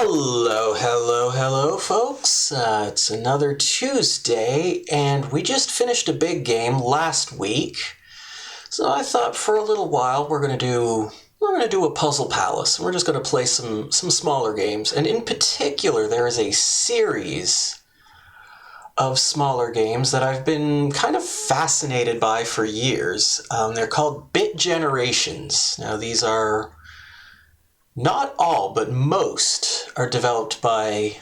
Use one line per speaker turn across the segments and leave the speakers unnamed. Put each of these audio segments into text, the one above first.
Hello, hello, hello, folks. It's another Tuesday, and we just finished a big game last week. So I thought for a little while we're gonna do a Puzzle Palace. We're just gonna play some smaller games, and in particular, there is a series of smaller games that I've been kind of fascinated by for years. They're called Bit Generations. Now these are not all, but most are developed by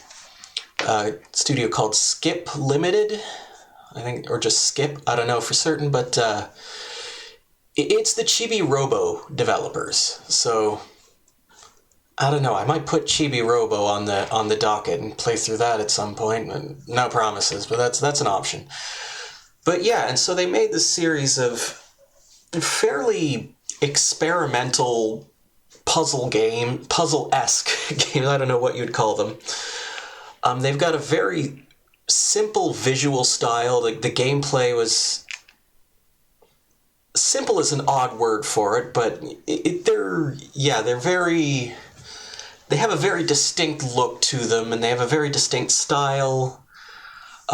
a studio called Skip Limited, I think, or just Skip, I don't know for certain, but it's the Chibi Robo developers. So I don't know, I might put Chibi Robo on the docket and play through that at some point. No promises, but that's an option. But yeah, and so they made this series of fairly experimental puzzle-esque games, I don't know what you'd call them. They've got a very simple visual style. The gameplay was... simple is an odd word for it, but they have a very distinct look to them, and they have a very distinct style.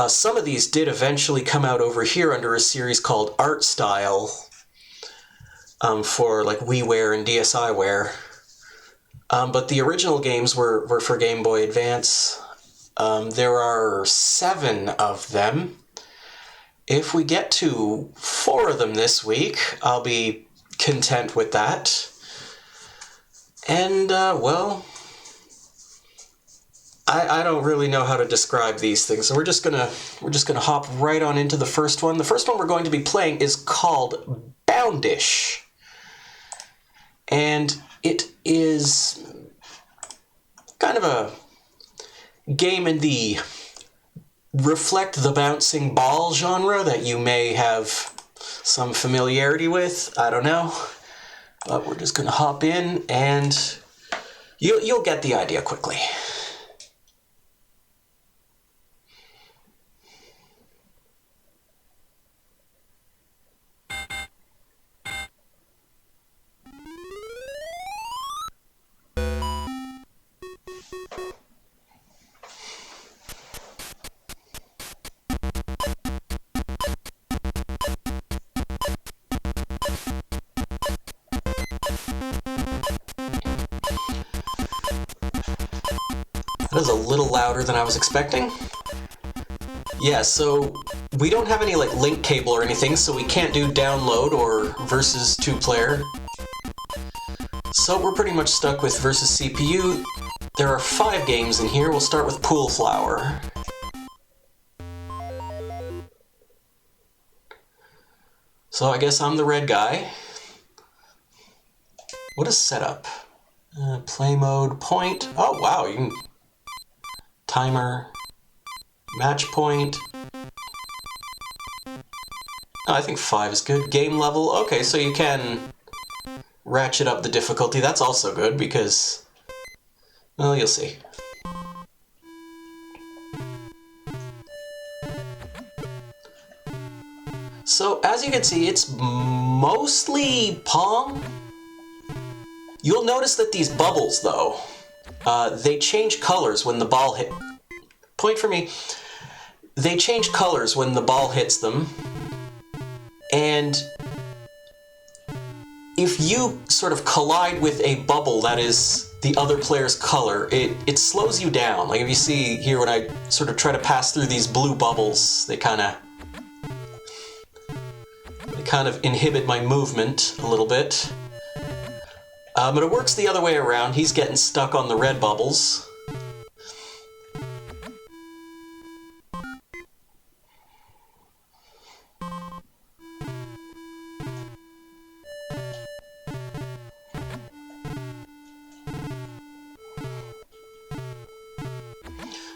Some of these did eventually come out over here under a series called Art Style, for like WiiWare and DSiWare. But the original games were for Game Boy Advance. There are 7 of them. If we get to 4 of them this week, I'll be content with that. And, well, I don't really know how to describe these things, so we're just gonna hop right on into the first one. The first one we're going to be playing is called Boundish. And it is kind of a game in the reflect the bouncing ball genre that you may have some familiarity with. I don't know. But we're just going to hop in, and you'll get the idea quickly. That is a little louder than I was expecting. Yeah, so we don't have any like link cable or anything, so we can't do download or versus 2-player. So we're pretty much stuck with versus CPU. There are 5 games in here. We'll start with Pool Flower. So I guess I'm the red guy. What is setup? Play mode, point. Oh wow, you can... timer, match point. Oh, I think 5 is good. Game level, okay, so you can ratchet up the difficulty. That's also good because, well, you'll see. So, as you can see, it's mostly Pong. You'll notice that these bubbles, though, they change colors when the ball hit... Point for me. They change colors when the ball hits them. And if you sort of collide with a bubble that is the other player's color, it slows you down. Like if you see here when I sort of try to pass through these blue bubbles, they kind of inhibit my movement a little bit. But it works the other way around. He's getting stuck on the red bubbles.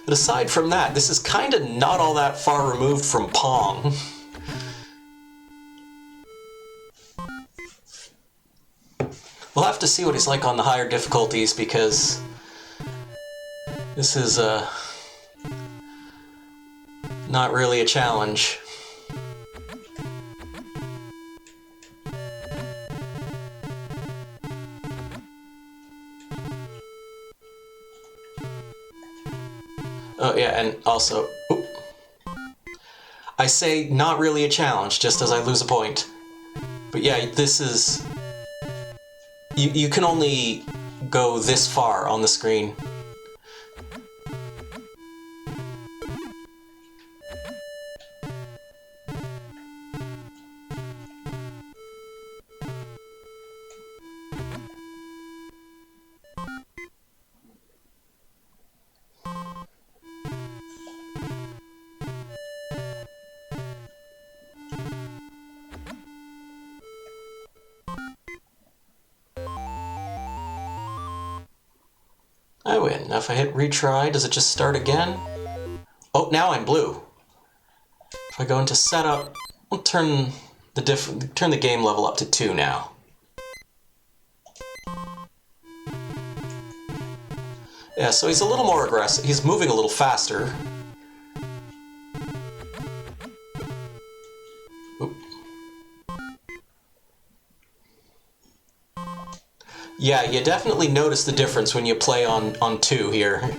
But aside from that, this is kind of not all that far removed from Pong. We'll have to see what he's like on the higher difficulties, because this is not really a challenge. Oh yeah, and also, oop. I say not really a challenge, just as I lose a point. But yeah, this is... You can only go this far on the screen. I win. Now if I hit retry, does it just start again? Oh, now I'm blue. If I go into setup, I'll turn the game level up to 2 now. Yeah, so he's a little more aggressive. He's moving a little faster. Oop. Yeah, you definitely notice the difference when you play on 2 here.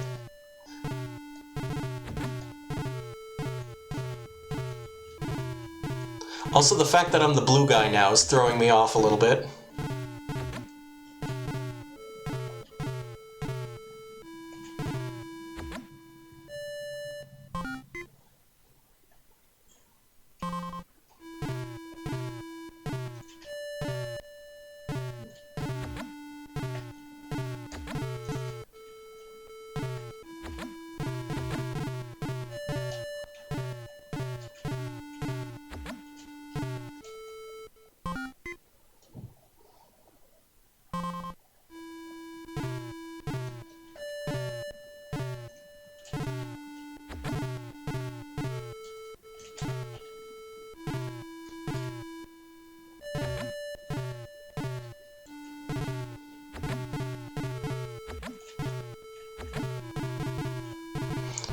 Also, the fact that I'm the blue guy now is throwing me off a little bit.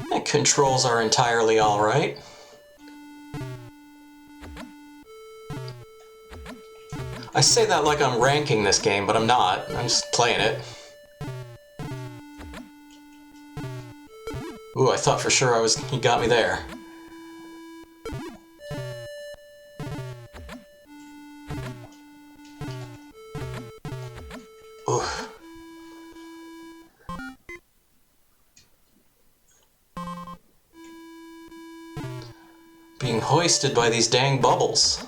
And controls are entirely alright. I say that like I'm ranking this game, but I'm not. I'm just playing it. Ooh, I thought for sure he got me there. Ooh. Being hoisted by these dang bubbles.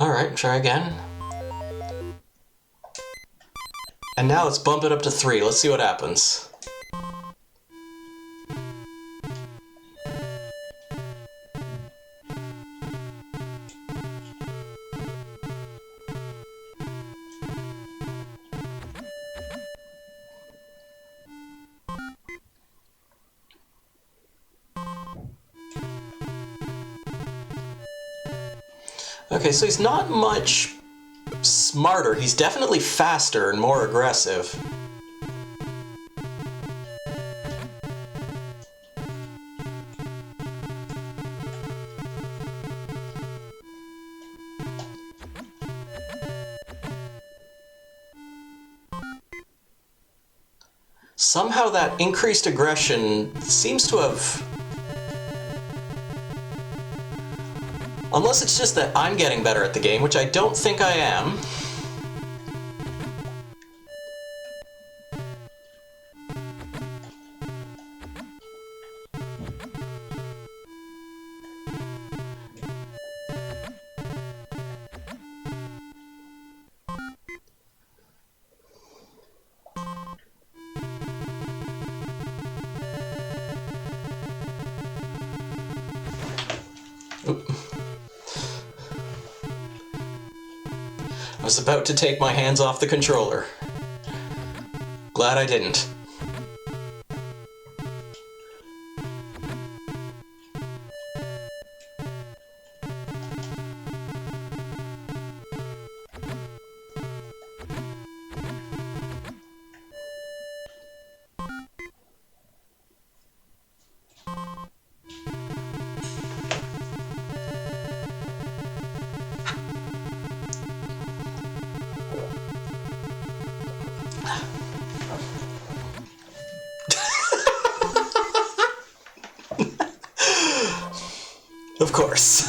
Alright, try again. And now let's bump it up to 3. Let's see what happens. Okay, so he's not much smarter. He's definitely faster and more aggressive. Somehow that increased aggression seems to have... Unless it's just that I'm getting better at the game, which I don't think I am. was about to take my hands off the controller. Glad I didn't. Of course.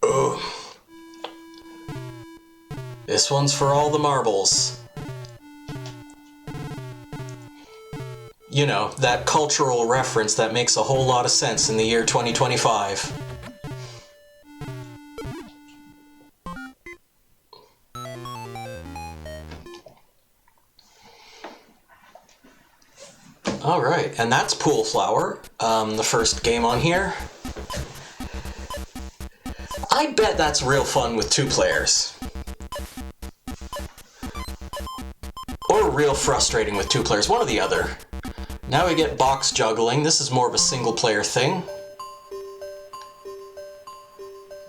Oh. This one's for all the marbles. You know, that cultural reference that makes a whole lot of sense in the year 2025. Alright, and that's Pool Flower, the first game on here. I bet that's real fun with 2 players. Or real frustrating with 2 players, one or the other. Now we get box juggling. This is more of a single player thing.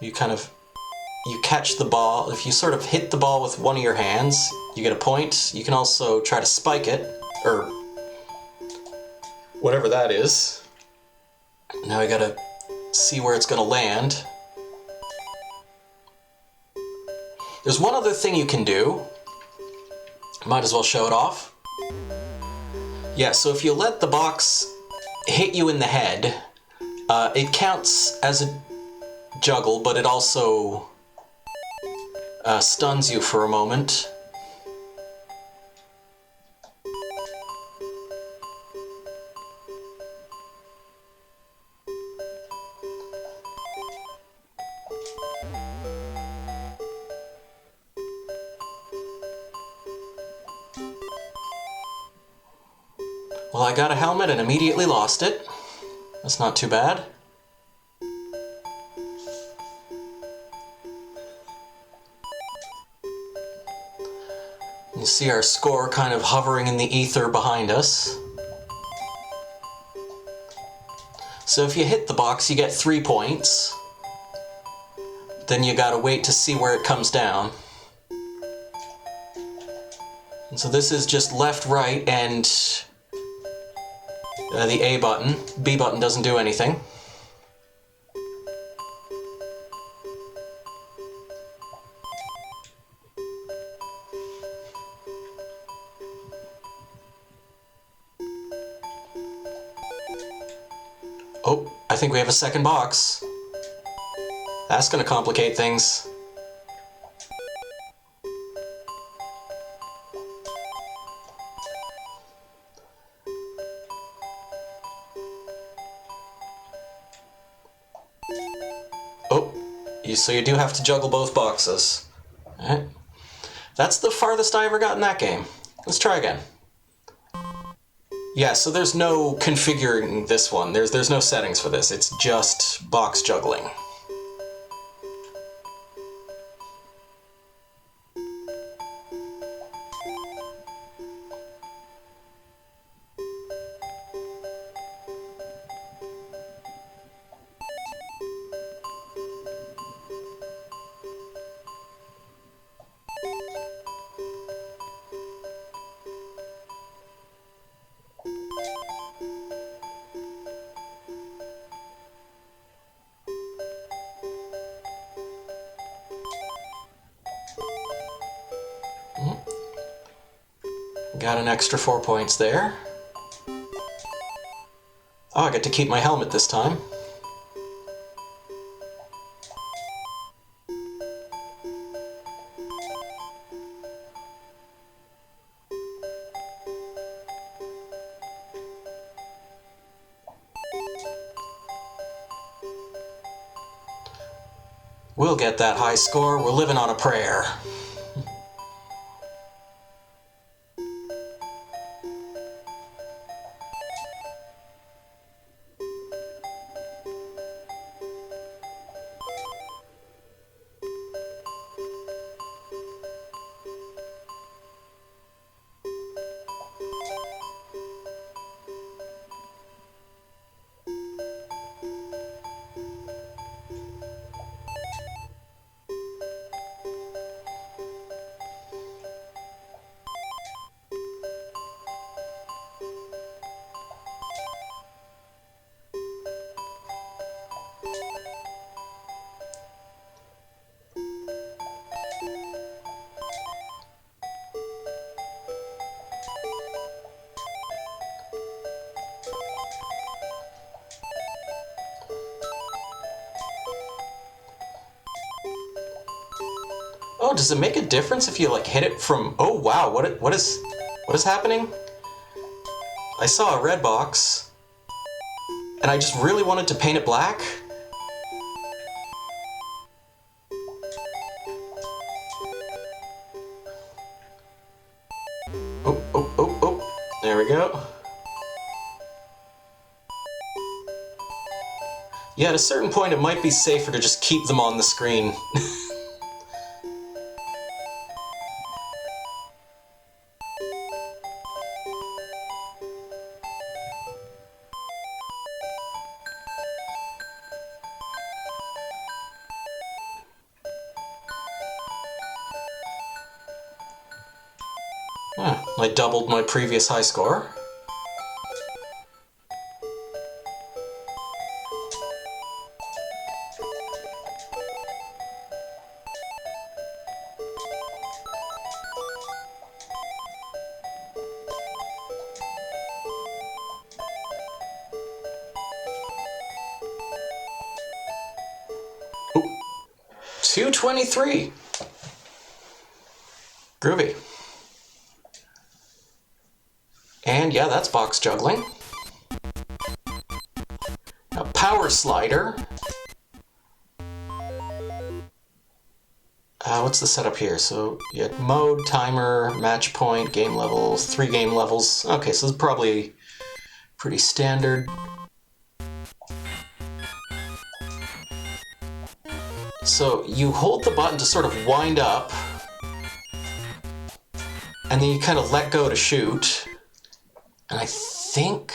You catch the ball. If you sort of hit the ball with one of your hands, you get a point. You can also try to spike it, or whatever that is. Now we gotta see where it's gonna land. There's one other thing you can do. Might as well show it off. Yeah, so if you let the box hit you in the head, it counts as a juggle, but it also stuns you for a moment. Well, I got a helmet and immediately lost it. That's not too bad. You see our score kind of hovering in the ether behind us. So if you hit the box, you get 3 points. Then you gotta wait to see where it comes down. And so this is just left, right, and the A button. B button doesn't do anything. Oh, I think we have a second box. That's gonna complicate things. Oh, so you do have to juggle both boxes. Alright. That's the farthest I ever got in that game. Let's try again. Yeah, so there's no configuring this one. There's no settings for this. It's just box juggling. Got an extra 4 points there. Oh, I get to keep my helmet this time. We'll get that high score. We're living on a prayer. Oh, does it make a difference if you like hit it from... Oh wow, what is happening? I saw a red box, and I just really wanted to paint it black. Oh, oh, oh, oh. There we go. Yeah, at a certain point it might be safer to just keep them on the screen. I doubled my previous high score. Ooh, 223. Groovy. And yeah, that's box juggling. A power slider. What's the setup here? So you had mode, timer, match point, game levels, 3 game levels. Okay, so this is probably pretty standard. So you hold the button to sort of wind up, and then you kind of let go to shoot. And I think...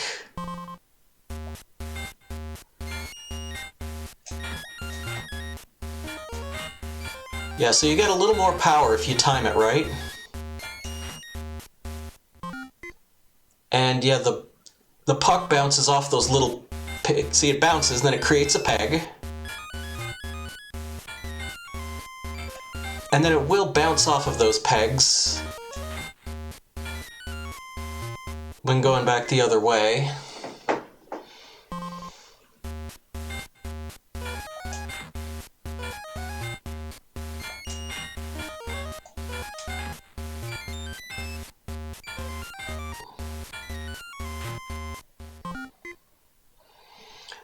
Yeah, so you get a little more power if you time it right. And yeah, the puck bounces off those little pegs. See, it bounces, and then it creates a peg. And then it will bounce off of those pegs when going back the other way.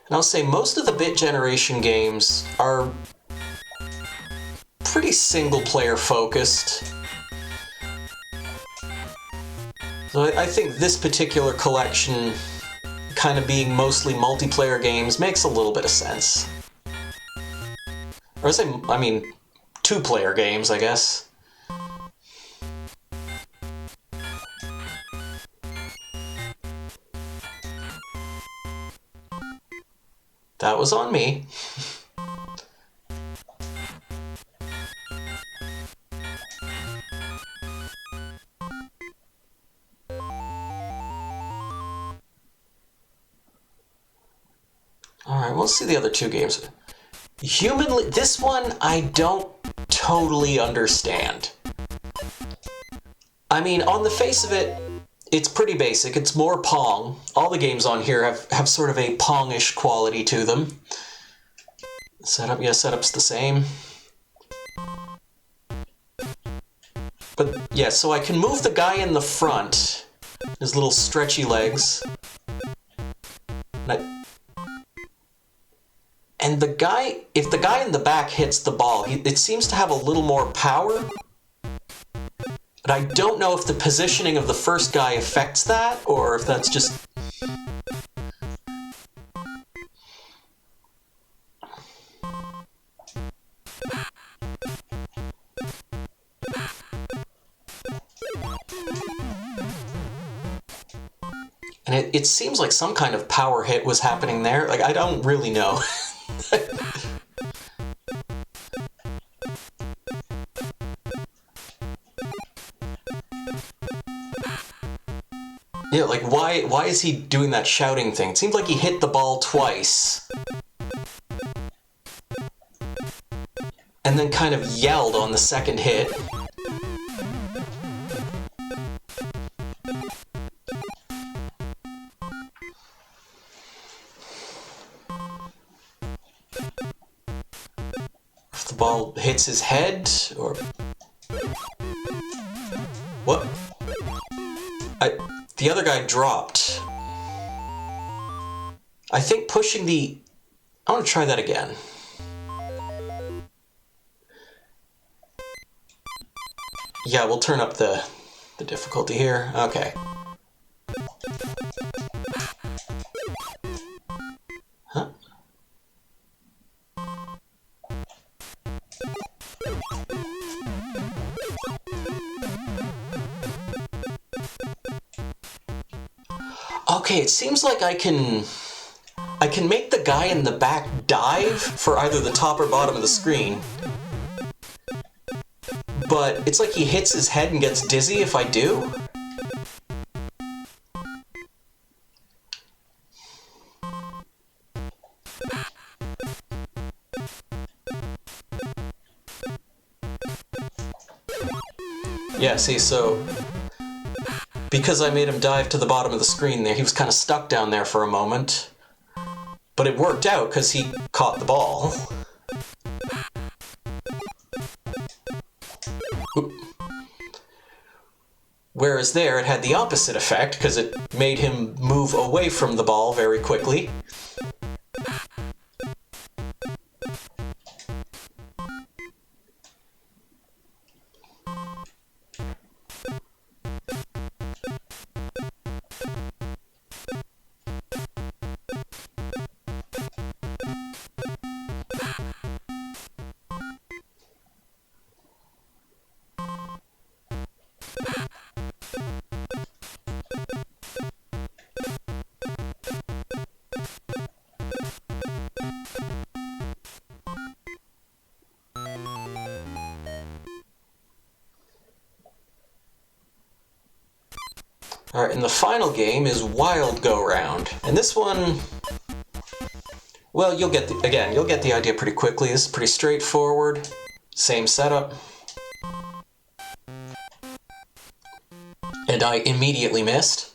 And I'll say most of the bit generation games are pretty single-player focused. So I think this particular collection, kind of being mostly multiplayer games, makes a little bit of sense. Or I mean, 2-player games, I guess. That was on me. Alright, we'll see the other 2 games. Humanly, this one I don't totally understand. I mean, on the face of it, it's pretty basic. It's more Pong. All the games on here have sort of a Pong-ish quality to them. Setup, yeah, setup's the same. But yeah, so I can move the guy in the front, his little stretchy legs. And the guy, if the guy in the back hits the ball, it seems to have a little more power. But I don't know if the positioning of the first guy affects that, or if that's just... And it seems like some kind of power hit was happening there. Like, I don't really know. Yeah, like, why is he doing that shouting thing? It seems like he hit the ball twice. And then kind of yelled on the second hit. If the ball hits his head, or... What? The other guy dropped. I think pushing the... I want to try that again. Yeah, we'll turn up the difficulty here. Okay. Huh? Okay, it seems like I can make the guy in the back dive for either the top or bottom of the screen. But it's like he hits his head and gets dizzy if I do. Yeah, see, so... Because I made him dive to the bottom of the screen there, he was kind of stuck down there for a moment. But it worked out because he caught the ball. Oop. Whereas there, it had the opposite effect, because it made him move away from the ball very quickly. Alright, and the final game is Wild Go Round. And this one, well, you'll get the idea pretty quickly. This is pretty straightforward. Same setup. And I immediately missed.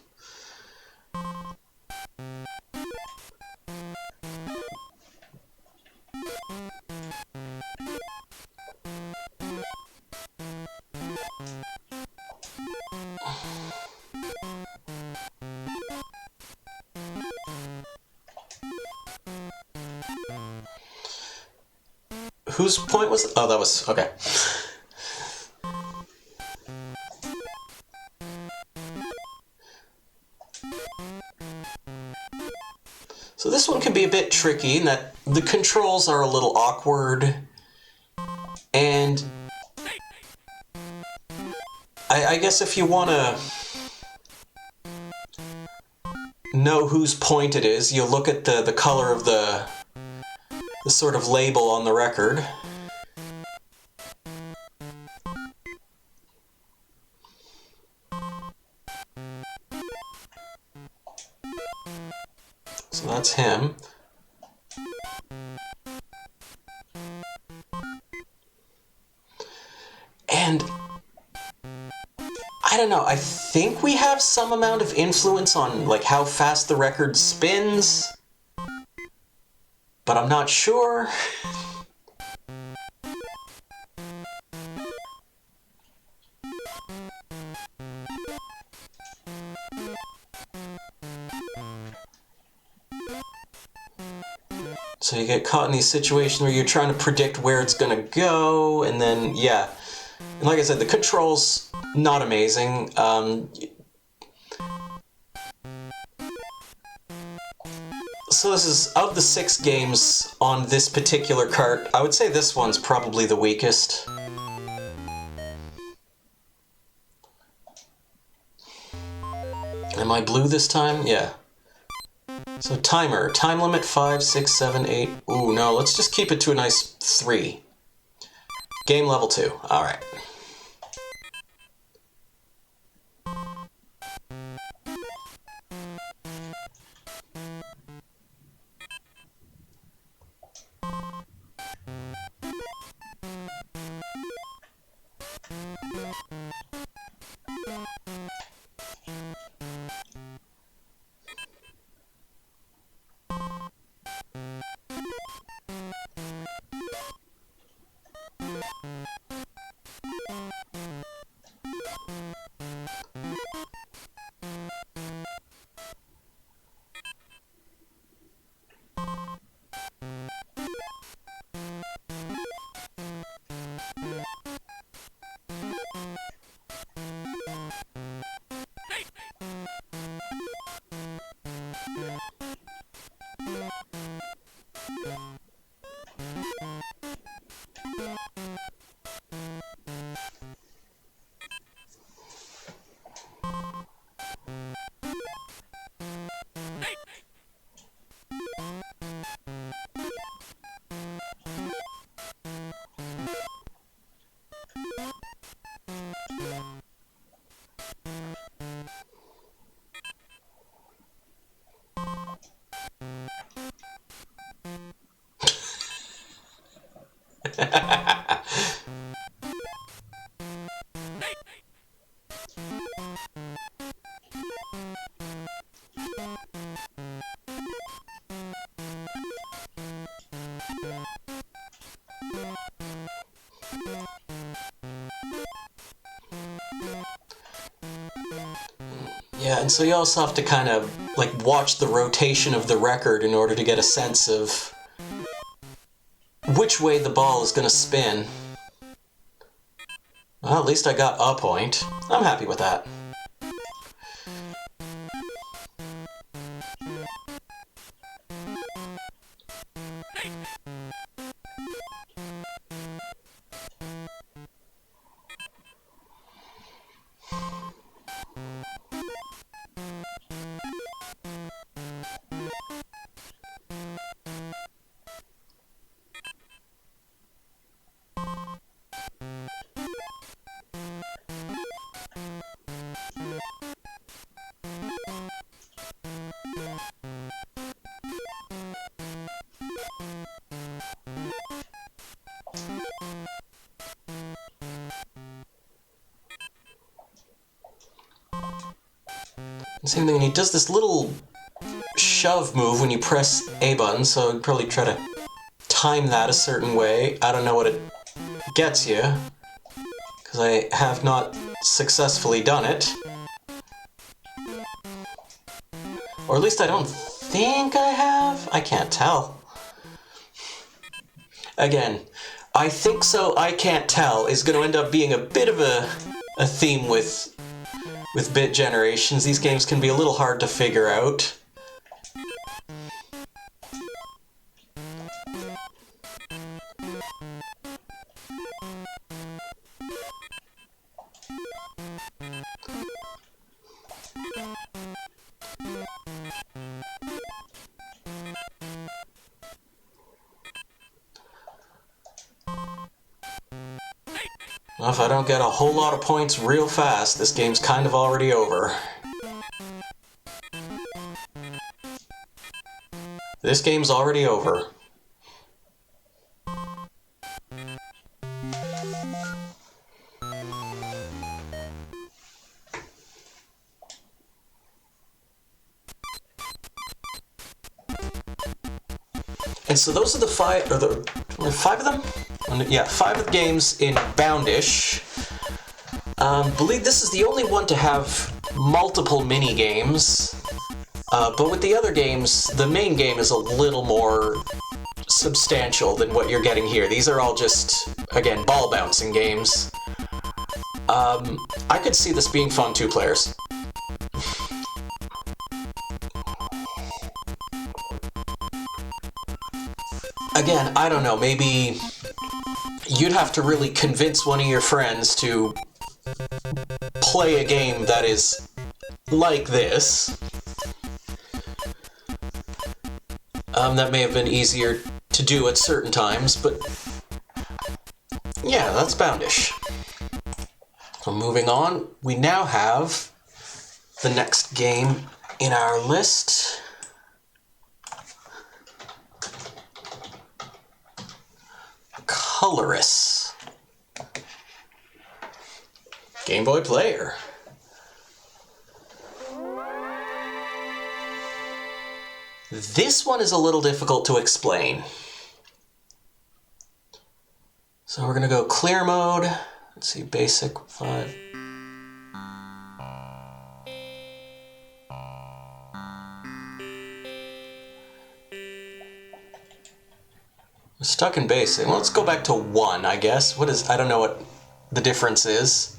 Whose point was it? Oh, that was... okay. So this one can be a bit tricky in that the controls are a little awkward, and I guess if you want to know whose point it is, you look at the color of the sort of label on the record. So that's him. And I don't know. I think we have some amount of influence on like how fast the record spins, but I'm not sure. So you get caught in these situations where you're trying to predict where it's gonna go, and then, yeah. And like I said, the controls, not amazing. So this is, of the 6 games on this particular cart, I would say this one's probably the weakest. Am I blue this time? Yeah. So timer, time limit 5, 6, 7, 8. Ooh, no, let's just keep it to a nice 3. Game level 2, alright. Yeah, and so you also have to kind of like watch the rotation of the record in order to get a sense of which way the ball is going to spin. Well, at least I got a point. I'm happy with that. Same thing, and he does this little shove move when you press A button, so I'd probably try to time that a certain way. I don't know what it gets you, because I have not successfully done it. Or at least I don't think I have? I can't tell. Again, I think so, I can't tell is going to end up being a bit of a theme with bit generations. These games can be a little hard to figure out. Well, if I don't get a whole lot of points real fast, this game's kind of already over. This game's already over. And so those are the five of them? Yeah, 5 of the games in Boundish. Believe this is the only one to have multiple mini games. But with the other games, the main game is a little more substantial than what you're getting here. These are all just, again, ball bouncing games. I could see this being fun 2 players. Again, I don't know, maybe you'd have to really convince one of your friends to play a game that is like this. That may have been easier to do at certain times, but yeah, that's Boundish. So moving on, we now have the next game in our list. Coloris. Game Boy Player. This one is a little difficult to explain. So we're gonna go clear mode. Let's see, basic 5. We're stuck in basic. Well, let's go back to 1, I guess. I don't know what the difference is.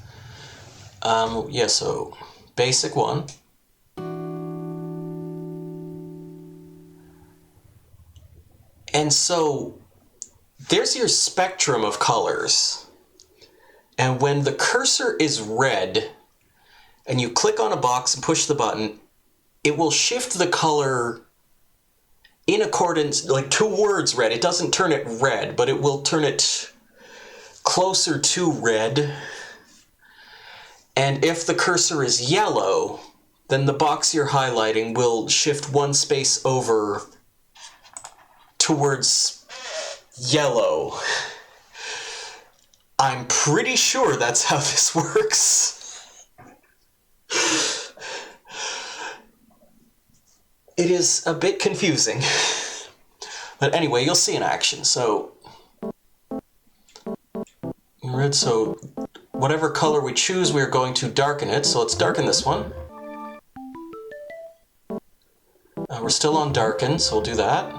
Yeah, so basic 1. And so there's your spectrum of colors. And when the cursor is red and you click on a box and push the button, it will shift the color in accordance, like towards red. It doesn't turn it red, but it will turn it closer to red. And if the cursor is yellow, then the box you're highlighting will shift 1 space over towards yellow. I'm pretty sure that's how this works. It is a bit confusing. But anyway, you'll see in action. So, red, so whatever color we choose, we're going to darken it. So let's darken this one. We're still on darken, so we'll do that.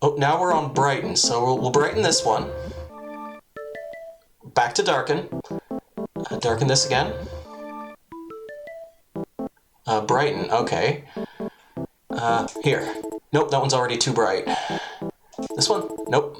Oh, now we're on brighten, so we'll brighten this one. Back to darken. Darken this again. Brighten, okay. Here. Nope, that one's already too bright. This one? Nope.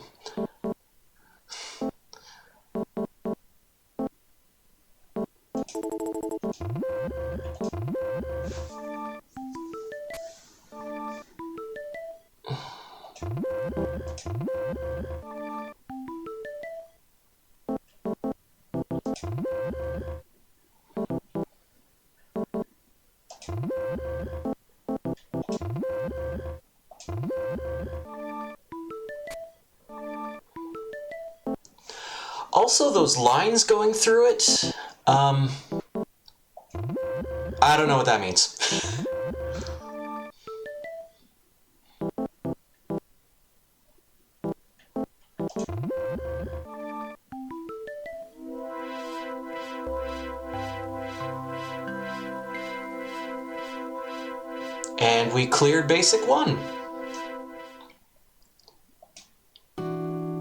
Also, those lines going through it, I don't know what that means. And we cleared basic 1.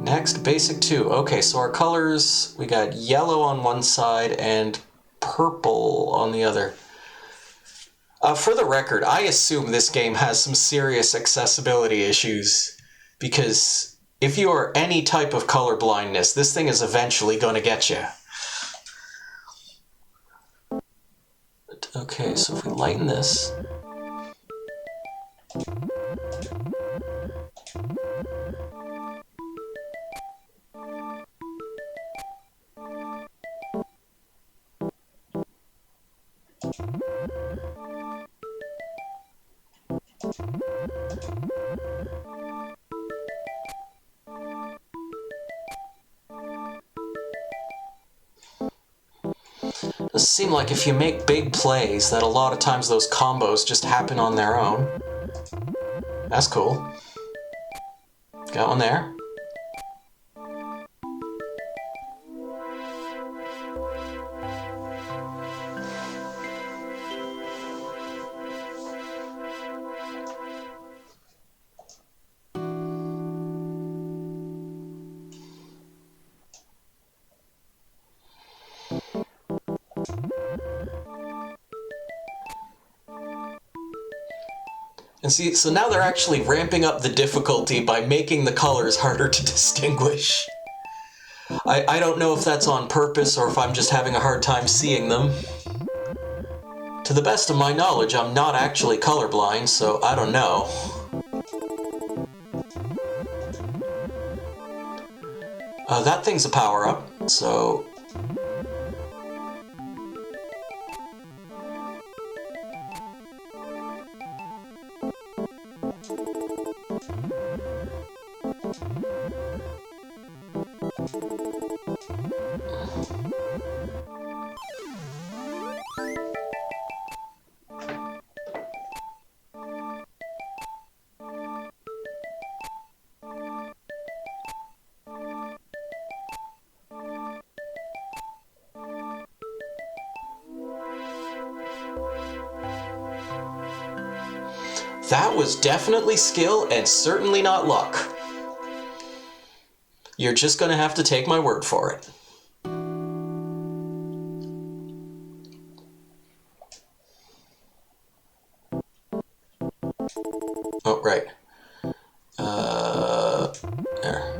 Next, basic 2. Okay, so our colors, we got yellow on one side and purple on the other. For the record, I assume this game has some serious accessibility issues, because if you are any type of color blindness, this thing is eventually going to get you. Okay, so if we lighten this... It seems like if you make big plays, that a lot of times those combos just happen on their own. That's cool. Got one there. And see, so now they're actually ramping up the difficulty by making the colors harder to distinguish. I don't know if that's on purpose or if I'm just having a hard time seeing them. To the best of my knowledge, I'm not actually colorblind, so I don't know. That thing's a power-up, so... That was definitely skill and certainly not luck. You're just gonna have to take my word for it. Oh, right. There.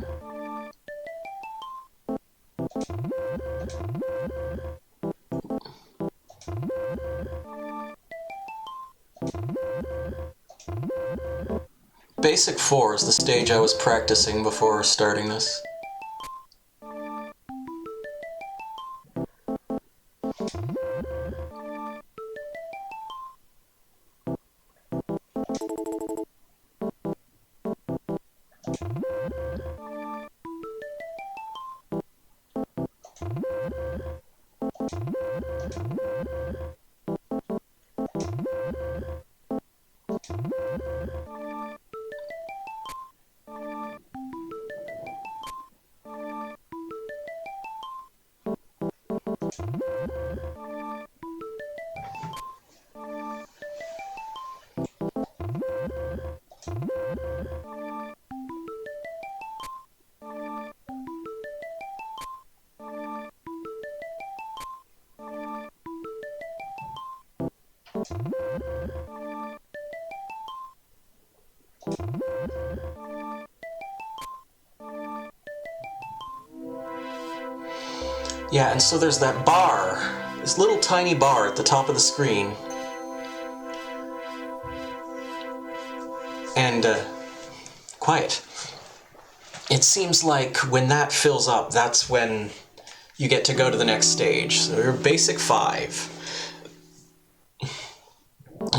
Basic 4 is the stage I was practicing before starting this. Yeah, and so there's that bar, this little tiny bar at the top of the screen. And, quiet. It seems like when that fills up, that's when you get to go to the next stage. So you're basic 5. You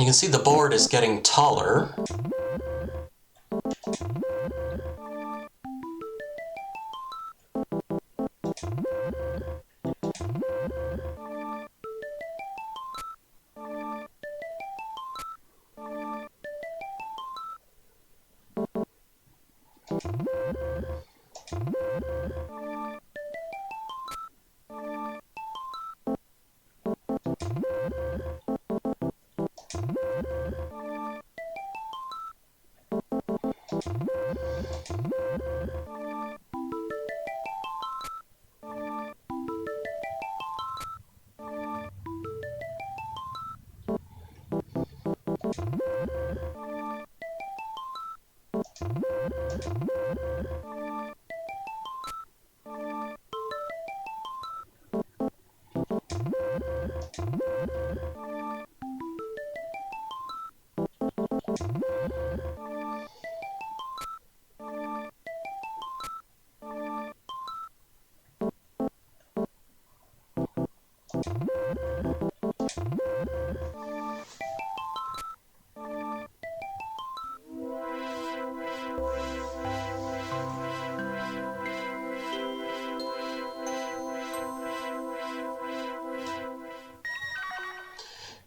can see the board is getting taller.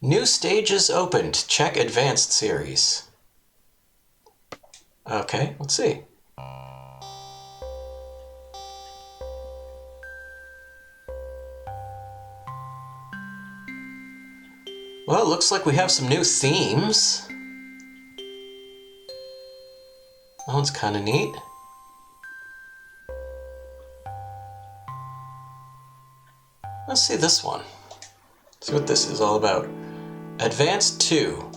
New stages opened. Check advanced series. Okay, let's see. Well, it looks like we have some new themes. That one's kind of neat. Let's see this one. See what this is all about. Advanced 2.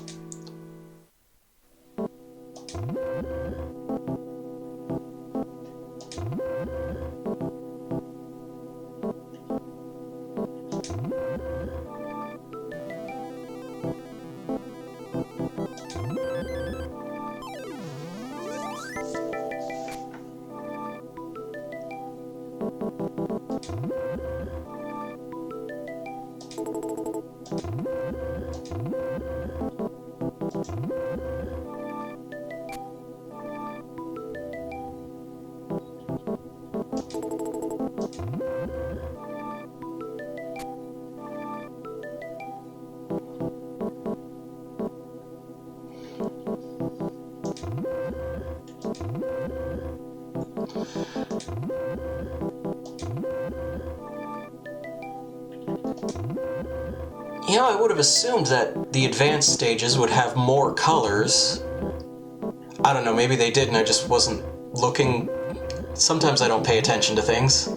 You know, I would have assumed that the advanced stages would have more colors. I don't know, maybe they did and I just wasn't looking. Sometimes I don't pay attention to things.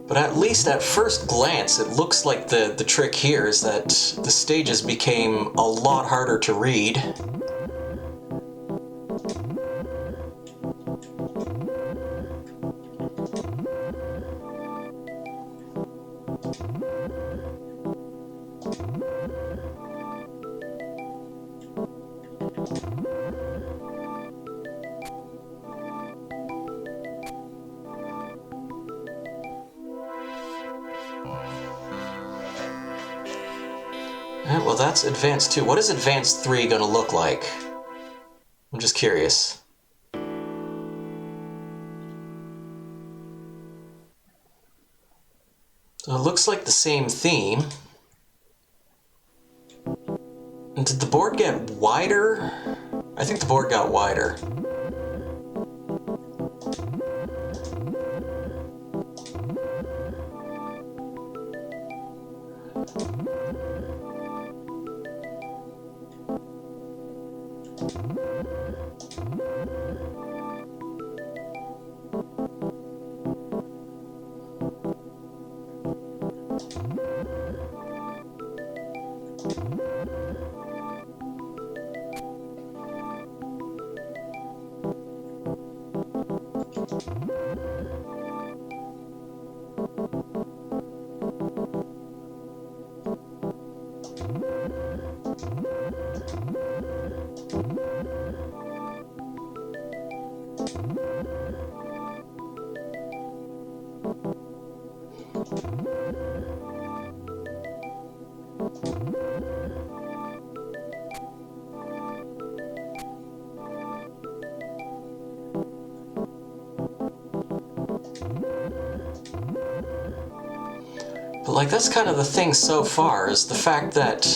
But at least at first glance, it looks like the trick here is that the stages became a lot harder to read. Alright, well that's Advanced 2. What is Advanced 3 gonna look like? I'm just curious. So it looks like the same theme. And did the board get wider? I think the board got wider. But like that's kind of the thing so far is the fact that,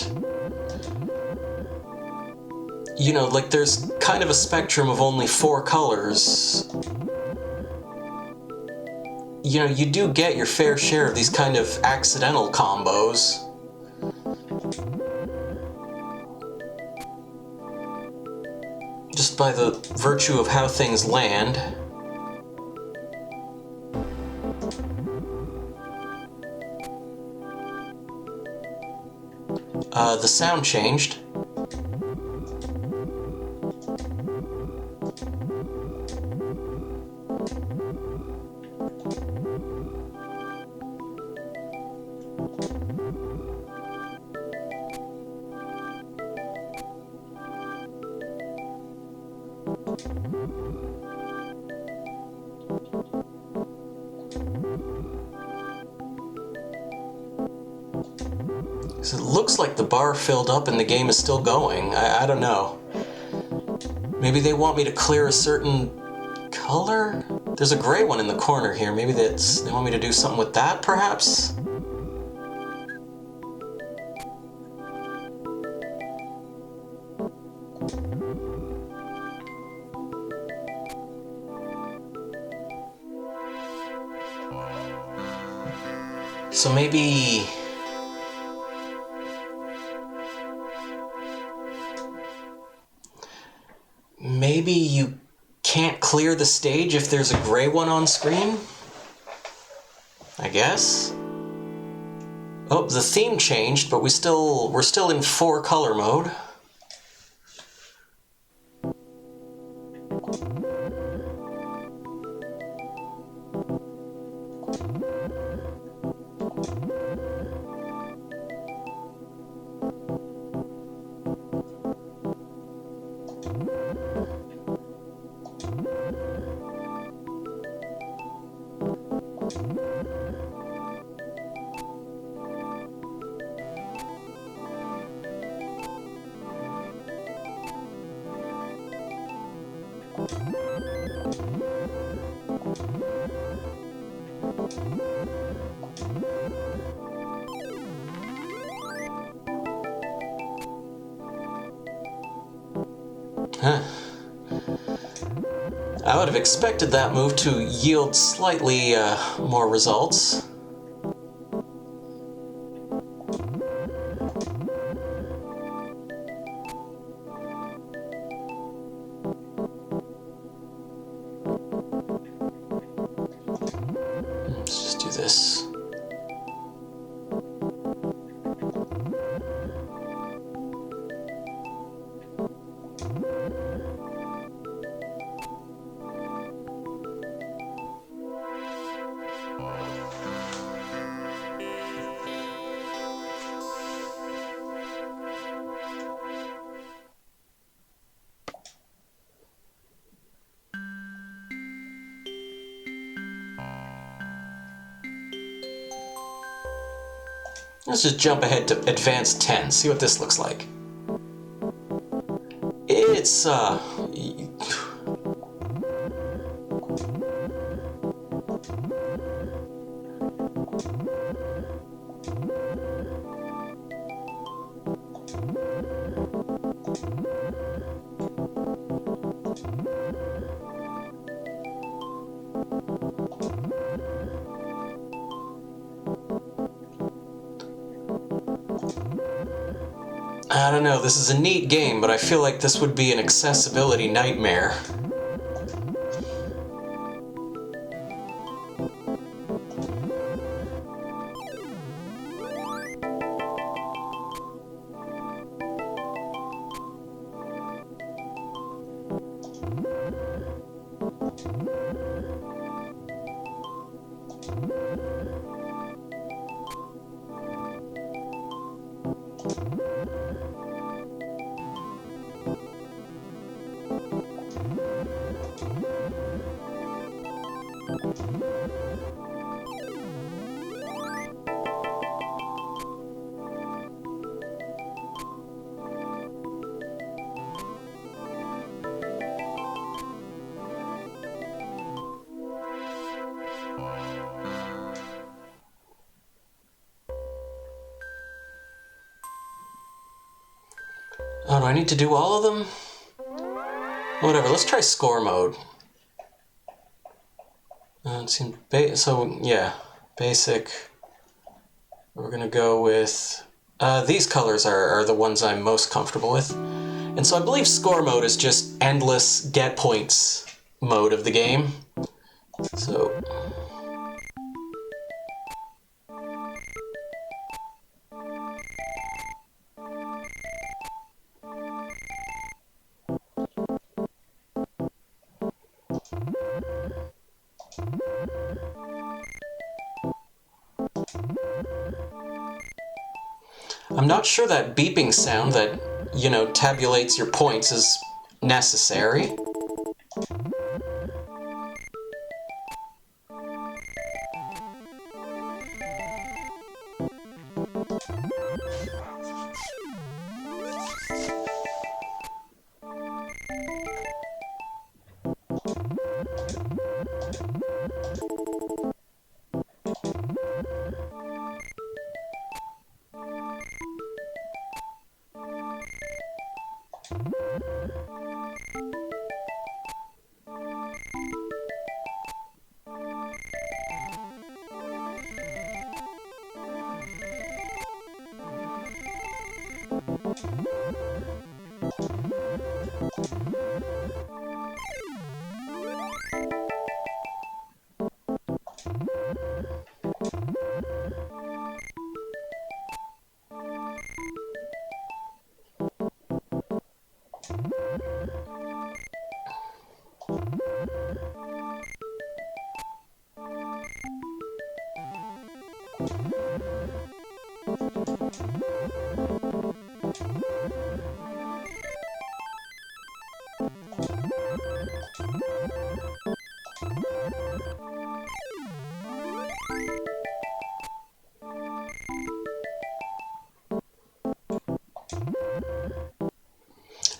you know, like there's kind of a spectrum of only 4 colors. You know, you do get your fair share of these kind of accidental combos. Just by the virtue of how things land. The sound changed. 'Cause it looks like the bar filled up and the game is still going. I don't know. Maybe they want me to clear a certain color? There's a gray one in the corner here. Maybe they want me to do something with that, perhaps? So maybe you can't clear the stage if there's a gray one on screen? I guess. Oh, the theme changed, but we're still in 4-color mode. Huh. I would have expected that move to yield slightly more results. Let's just do this. Let's just jump ahead to advanced 10, see what this looks like. It's, I don't know, this is a neat game, but I feel like this would be an accessibility nightmare. Oh, do I need to do all of them? Whatever, let's try score mode. It seemed so, yeah, basic. We're gonna go with... these colors are the ones I'm most comfortable with. And so I believe score mode is just endless get points mode of the game. So... I'm not sure that beeping sound that, you know, tabulates your points is necessary.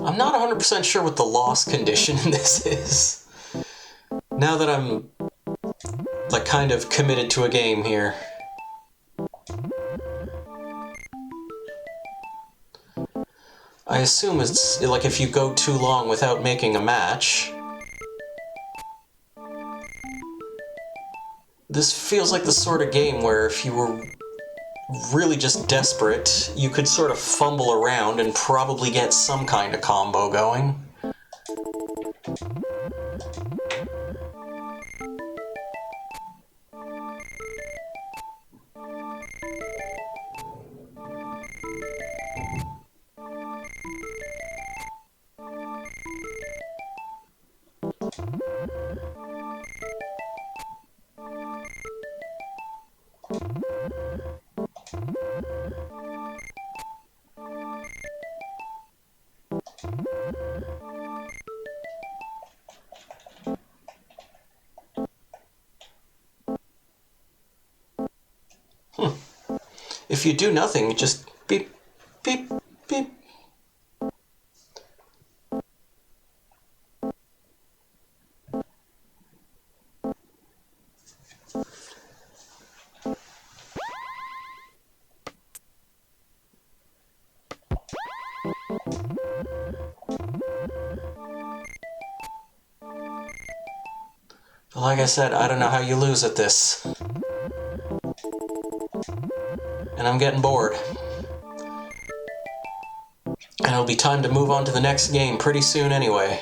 I'm not 100% sure what the loss condition in this is. Now that I'm, like, kind of committed to a game here. I assume it's, like, if you go too long without making a match. This feels like the sort of game where if you were really just desperate, you could sort of fumble around and probably get some kind of combo going. If you do nothing, you just beep, beep, beep. Like I said, I don't know how you lose at this. And I'm getting bored. And it'll be time to move on to the next game pretty soon anyway.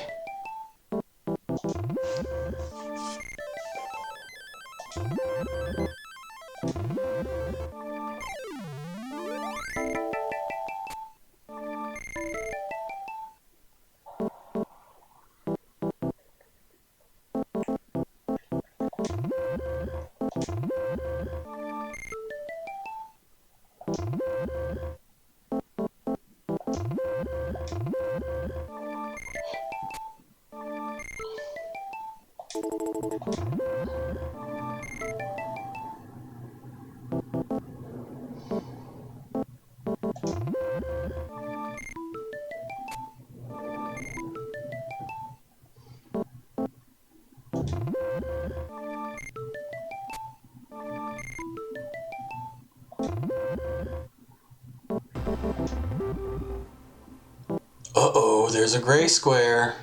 Uh-oh, there's a gray square.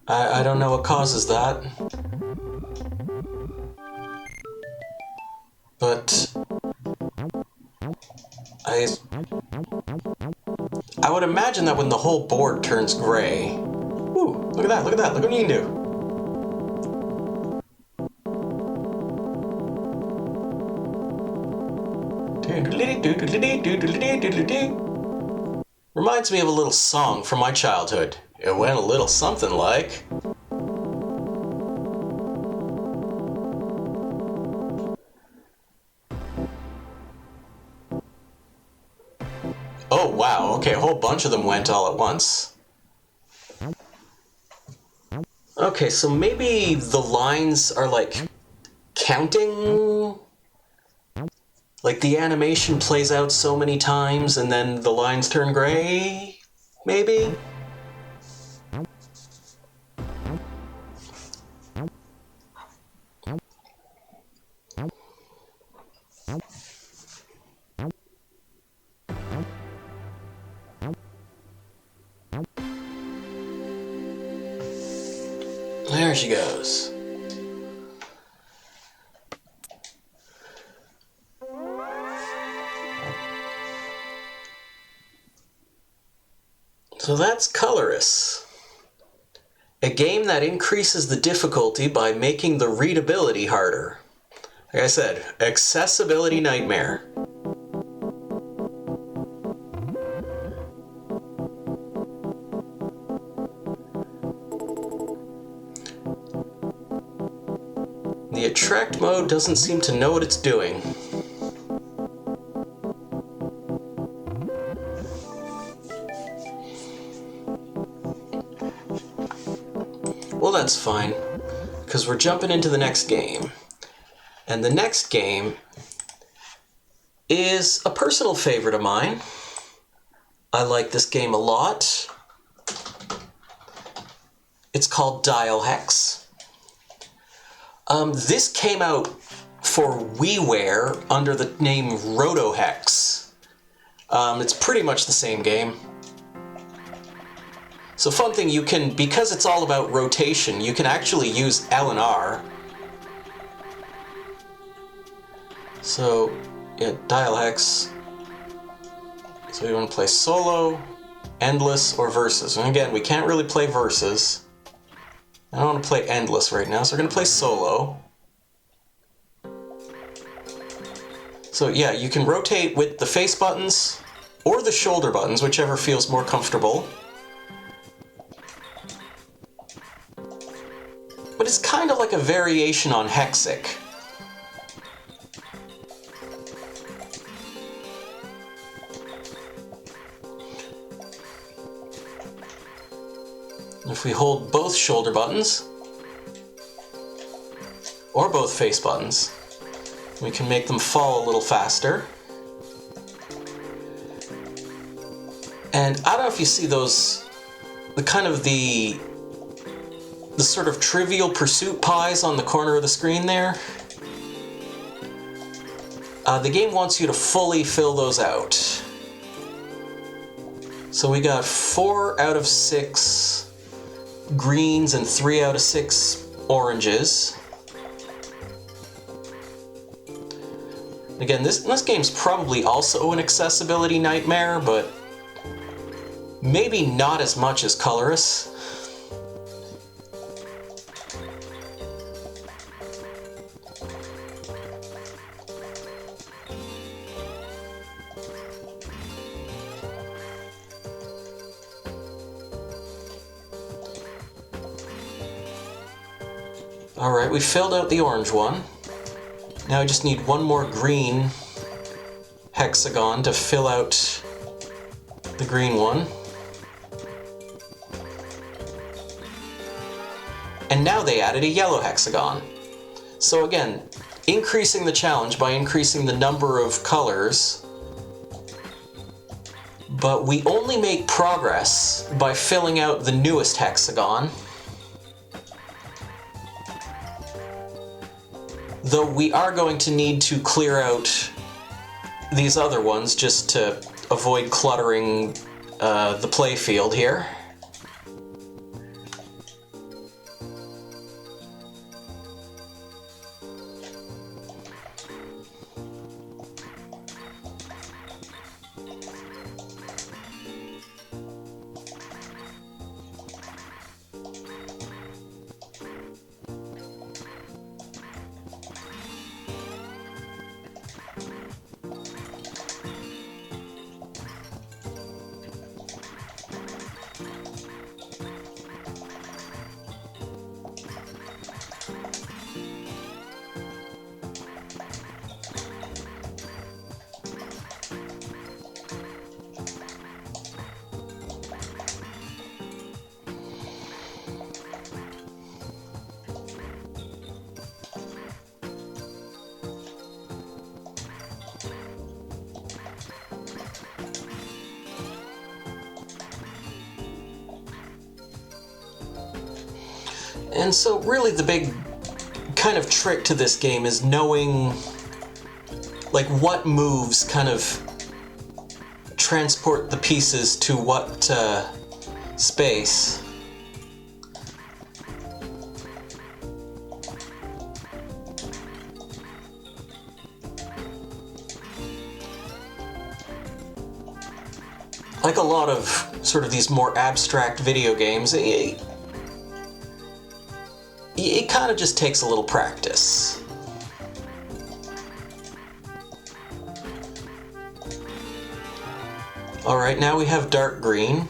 I don't know what causes that. But I would imagine that when the whole board turns gray. Ooh, look at that, look at that, look what you can do. Reminds me of a little song from my childhood. It went a little something like... Oh wow, okay, a whole bunch of them went all at once. Okay, so maybe the lines are like counting? Like the animation plays out so many times and then the lines turn gray? Maybe? There she goes. So that's Coloris, a game that increases the difficulty by making the readability harder. Like I said, accessibility nightmare. The attract mode doesn't seem to know what it's doing. Well, that's fine, because we're jumping into the next game. And the next game is a personal favorite of mine. I like this game a lot. It's called Dialhex. This came out for WiiWare under the name Rotohex. It's pretty much the same game. So fun thing, you can, because it's all about rotation, you can actually use L and R. So, yeah, Dialhex. So we want to play solo, endless, or versus. And again, we can't really play versus. I don't want to play endless right now, so we're going to play solo. So yeah, you can rotate with the face buttons or the shoulder buttons, whichever feels more comfortable. But it's kind of like a variation on Hexic. If we hold both shoulder buttons, or both face buttons, we can make them fall a little faster. And I don't know if you see those, the sort of Trivial Pursuit pies on the corner of the screen there. The game wants you to fully fill those out. So we got 4 out of 6 greens and 3 out of 6 oranges. Again, this game's probably also an accessibility nightmare, but maybe not as much as Coloris. Alright, we filled out the orange one. Now I just need one more green hexagon to fill out the green one. And now they added a yellow hexagon. So again, increasing the challenge by increasing the number of colors, but we only make progress by filling out the newest hexagon. Though we are going to need to clear out these other ones just to avoid cluttering the play field here. And so really the big kind of trick to this game is knowing like what moves kind of transport the pieces to what space. like a lot of sort of these more abstract video games, it kind of just takes a little practice. Alright, now we have dark green.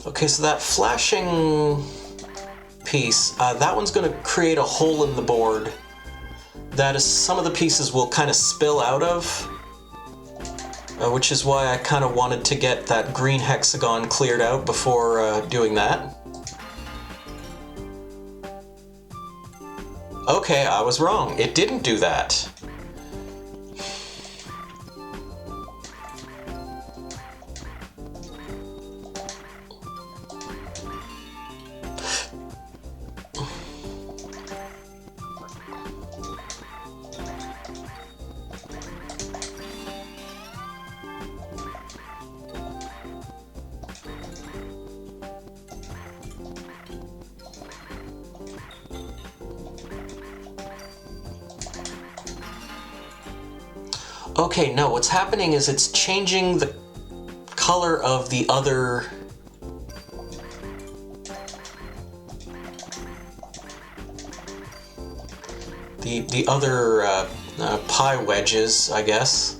Okay, so that flashing piece, that one's going to create a hole in the board that is some of the pieces will kind of spill out of, which is why I kind of wanted to get that green hexagon cleared out before doing that. Okay, I was wrong. It didn't do that. Okay, no, what's happening is it's changing the color of the other... the other pie wedges, I guess.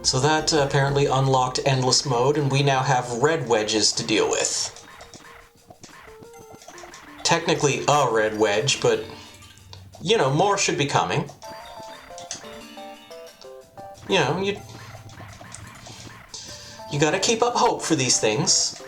So that apparently unlocked endless mode, and we now have red wedges to deal with. Technically a red wedge, but, you know, more should be coming. You know, you gotta keep up hope for these things.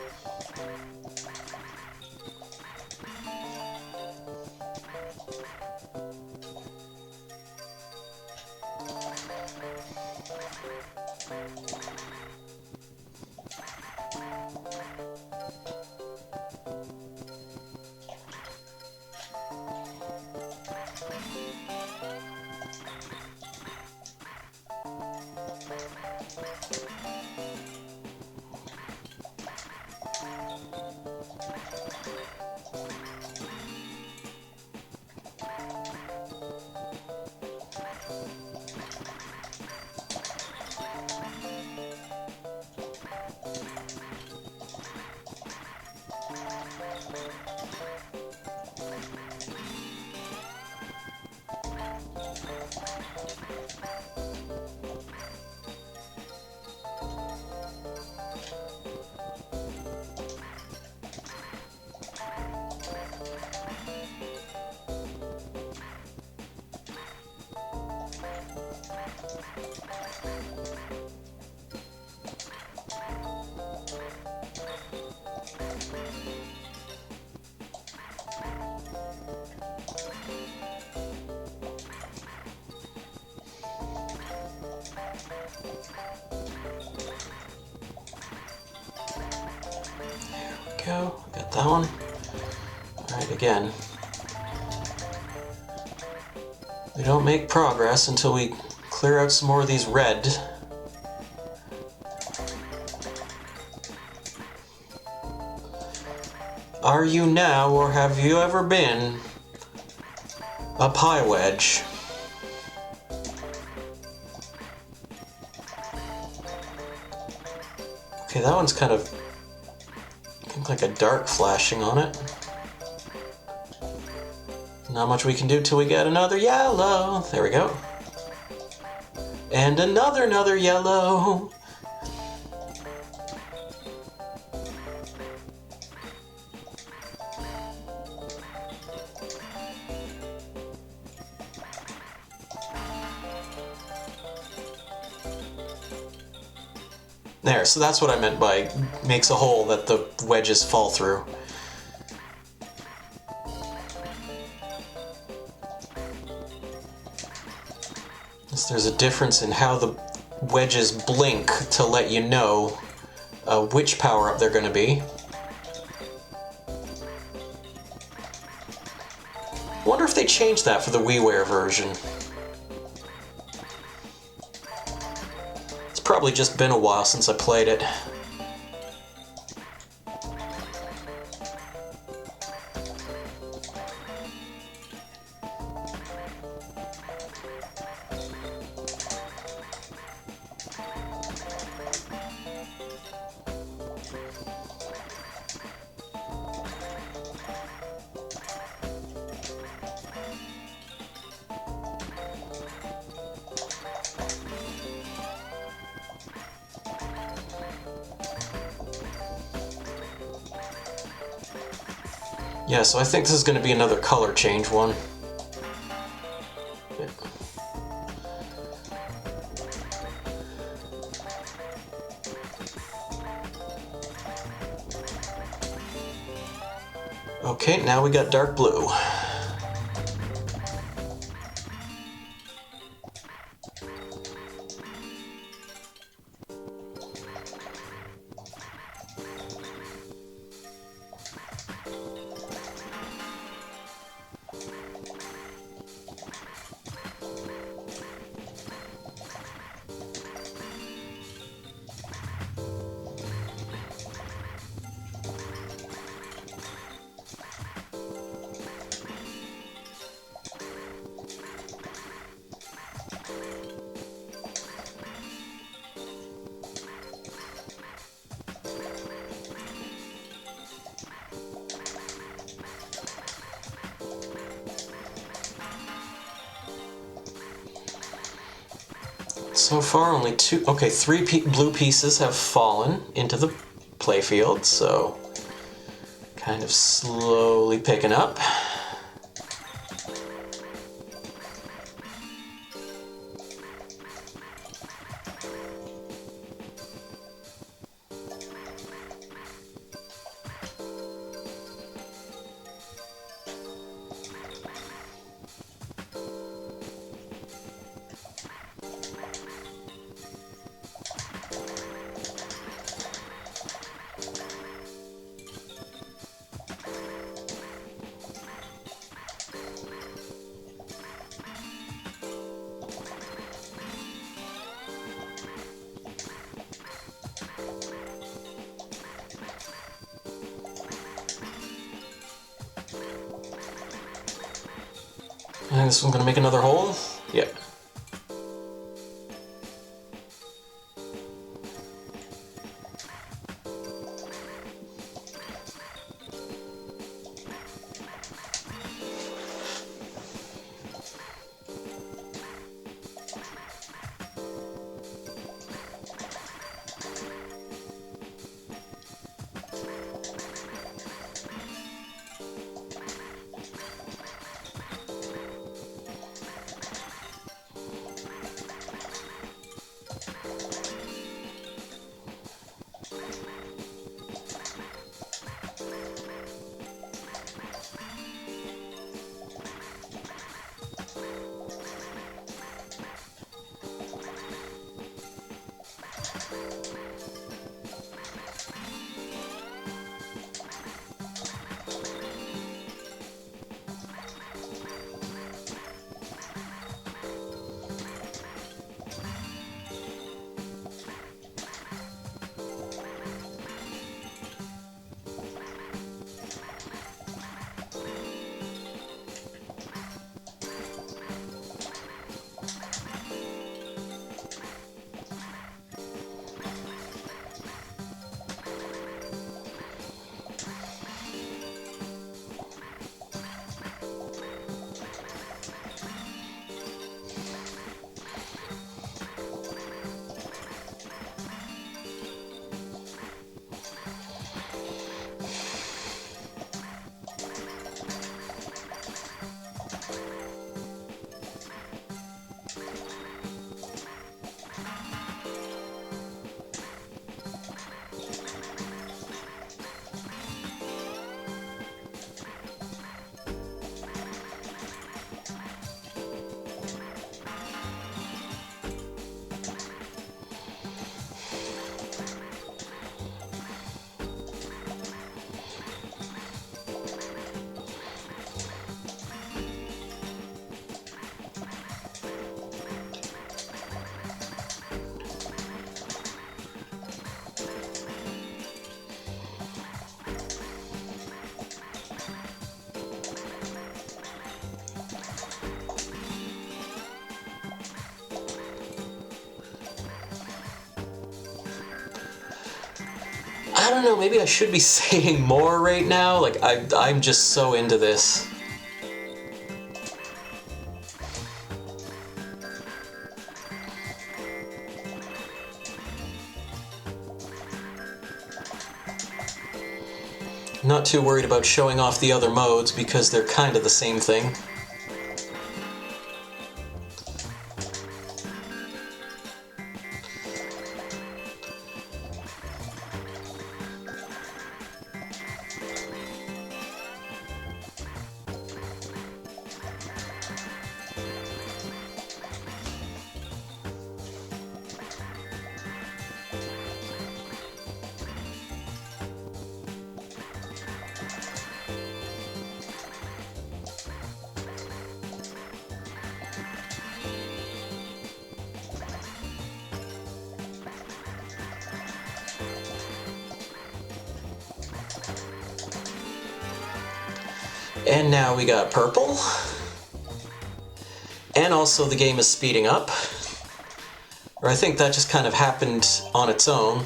we go. Got that one. Alright, again. We don't make progress until we clear out some more of these red. Are you now, or have you ever been, a pie wedge? Okay, that one's kind of like a dark flashing on it. Not much we can do till we get another yellow. There we go. And another yellow. There, so that's what I meant by makes a hole that the wedges fall through. There's a difference in how the wedges blink to let you know which power-up they're going to be. Wonder if they changed that for the WiiWare version. It's probably just been a while since I played it. Yeah, so I think this is going to be another color change one. Okay, now we got dark blue. So far, only three blue pieces have fallen into the playfield, so kind of slowly picking up. And this one's gonna make another hole? Yep. don't know, maybe I should be saying more right now. Like, I'm just so into this. Not too worried about showing off the other modes because they're kind of the same thing. And now we got purple. And also the game is speeding up. Or I think that just kind of happened on its own.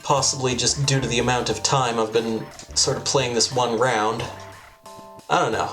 Possibly just due to the amount of time I've been sort of playing this one round. I don't know.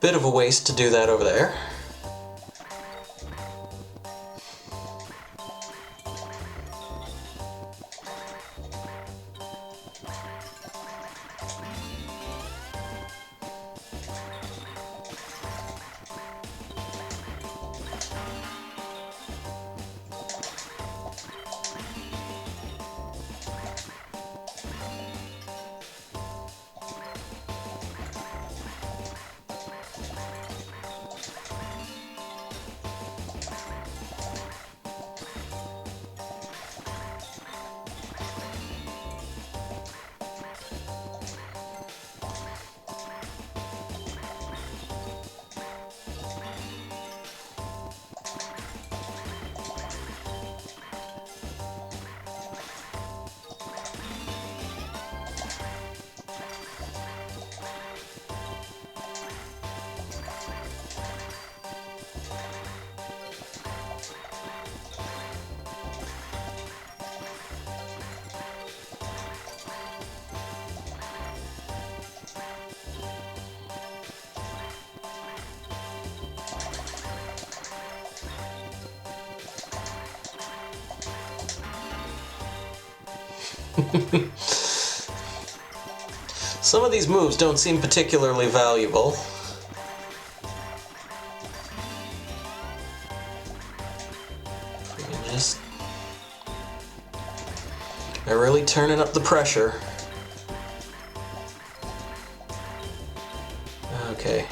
Bit of a waste to do that over there. Some of these moves don't seem particularly valuable. We can just... They're really turning up the pressure. Okay.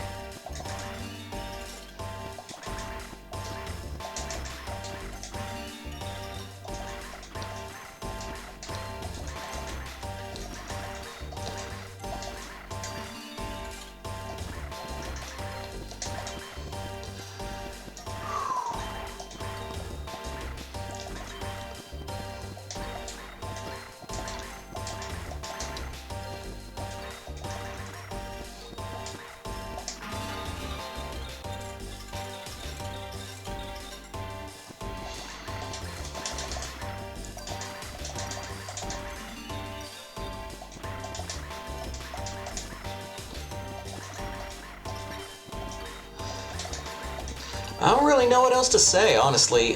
I don't really know what else to say, honestly.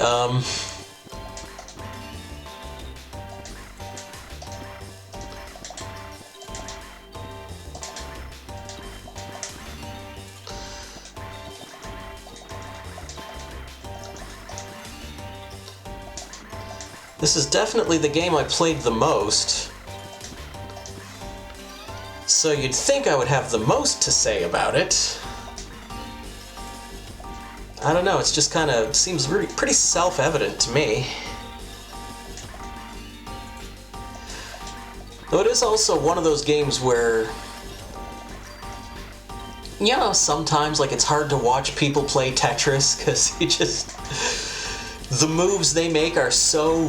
This is definitely the game I played the most. So you'd think I would have the most to say about it. I don't know, it's just kind of seems pretty self-evident to me. Though it is also one of those games where, you know, sometimes like it's hard to watch people play Tetris because the moves they make are so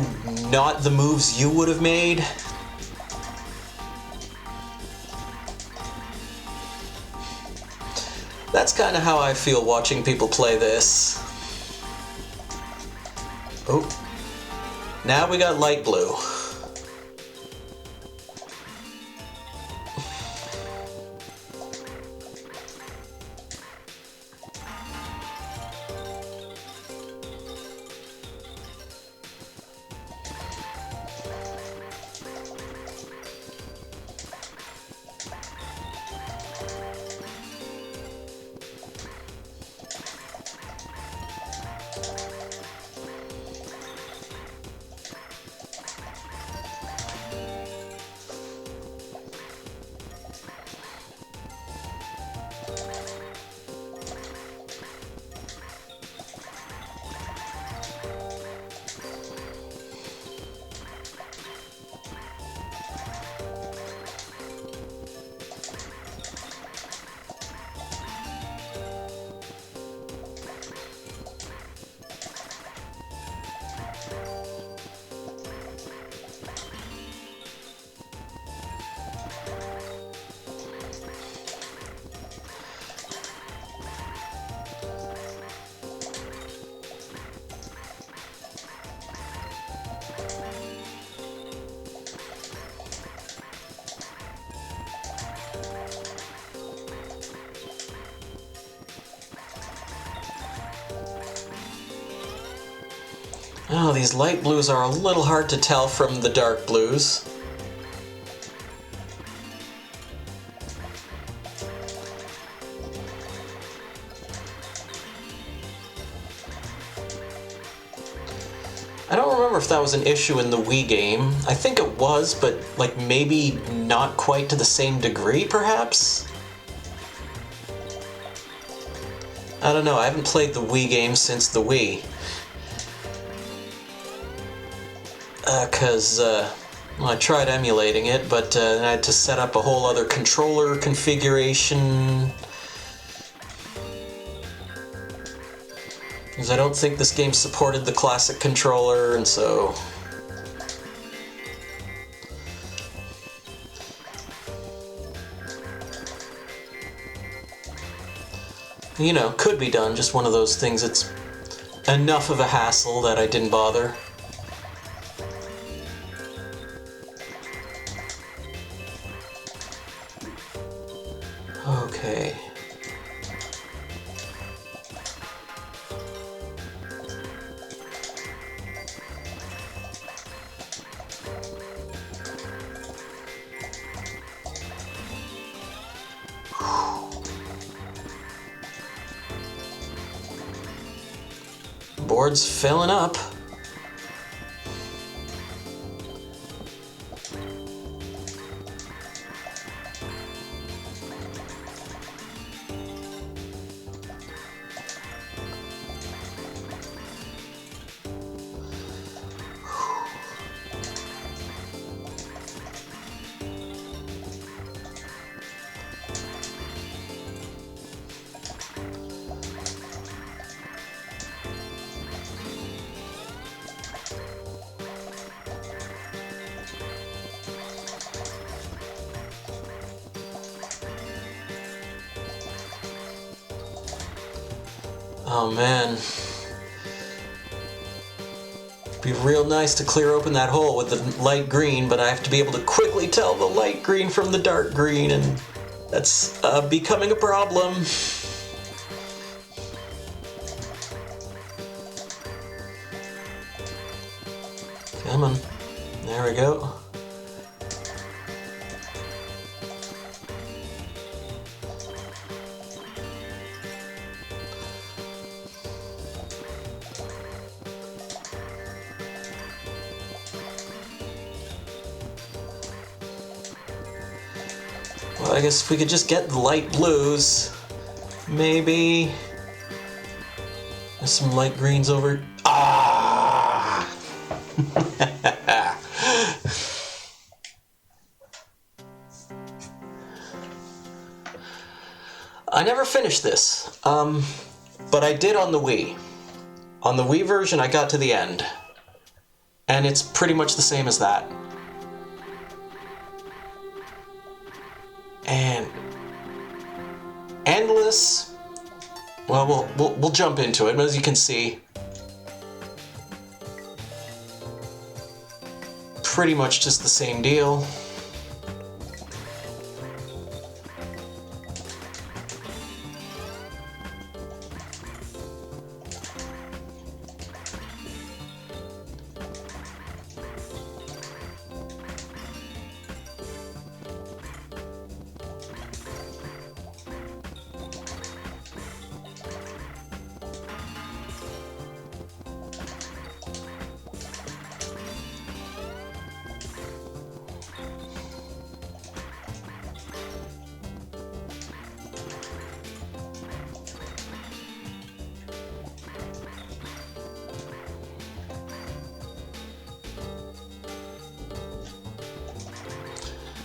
not the moves you would have made. That's kind of how I feel watching people play this. Oh, now we got light blue. Oh, these light blues are a little hard to tell from the dark blues. I don't remember if that was an issue in the Wii game. I think it was, but like maybe not quite to the same degree, perhaps? I don't know, I haven't played the Wii game since the Wii. Well, I tried emulating it, but then I had to set up a whole other controller configuration. Because I don't think this game supported the classic controller, and so... You know, could be done, just one of those things that's enough of a hassle that I didn't bother. Okay. Board's filling up. Oh man. It'd be real nice to clear open that hole with the light green, but I have to be able to quickly tell the light green from the dark green, and that's becoming a problem. Come on. There we go. Well, I guess if we could just get the light blues, maybe. There's some light greens over. Ah! I never finished this, but I did on the Wii. On the Wii version, I got to the end, and it's pretty much the same as that. And endless. Well, we'll jump into it, but as you can see, pretty much just the same deal.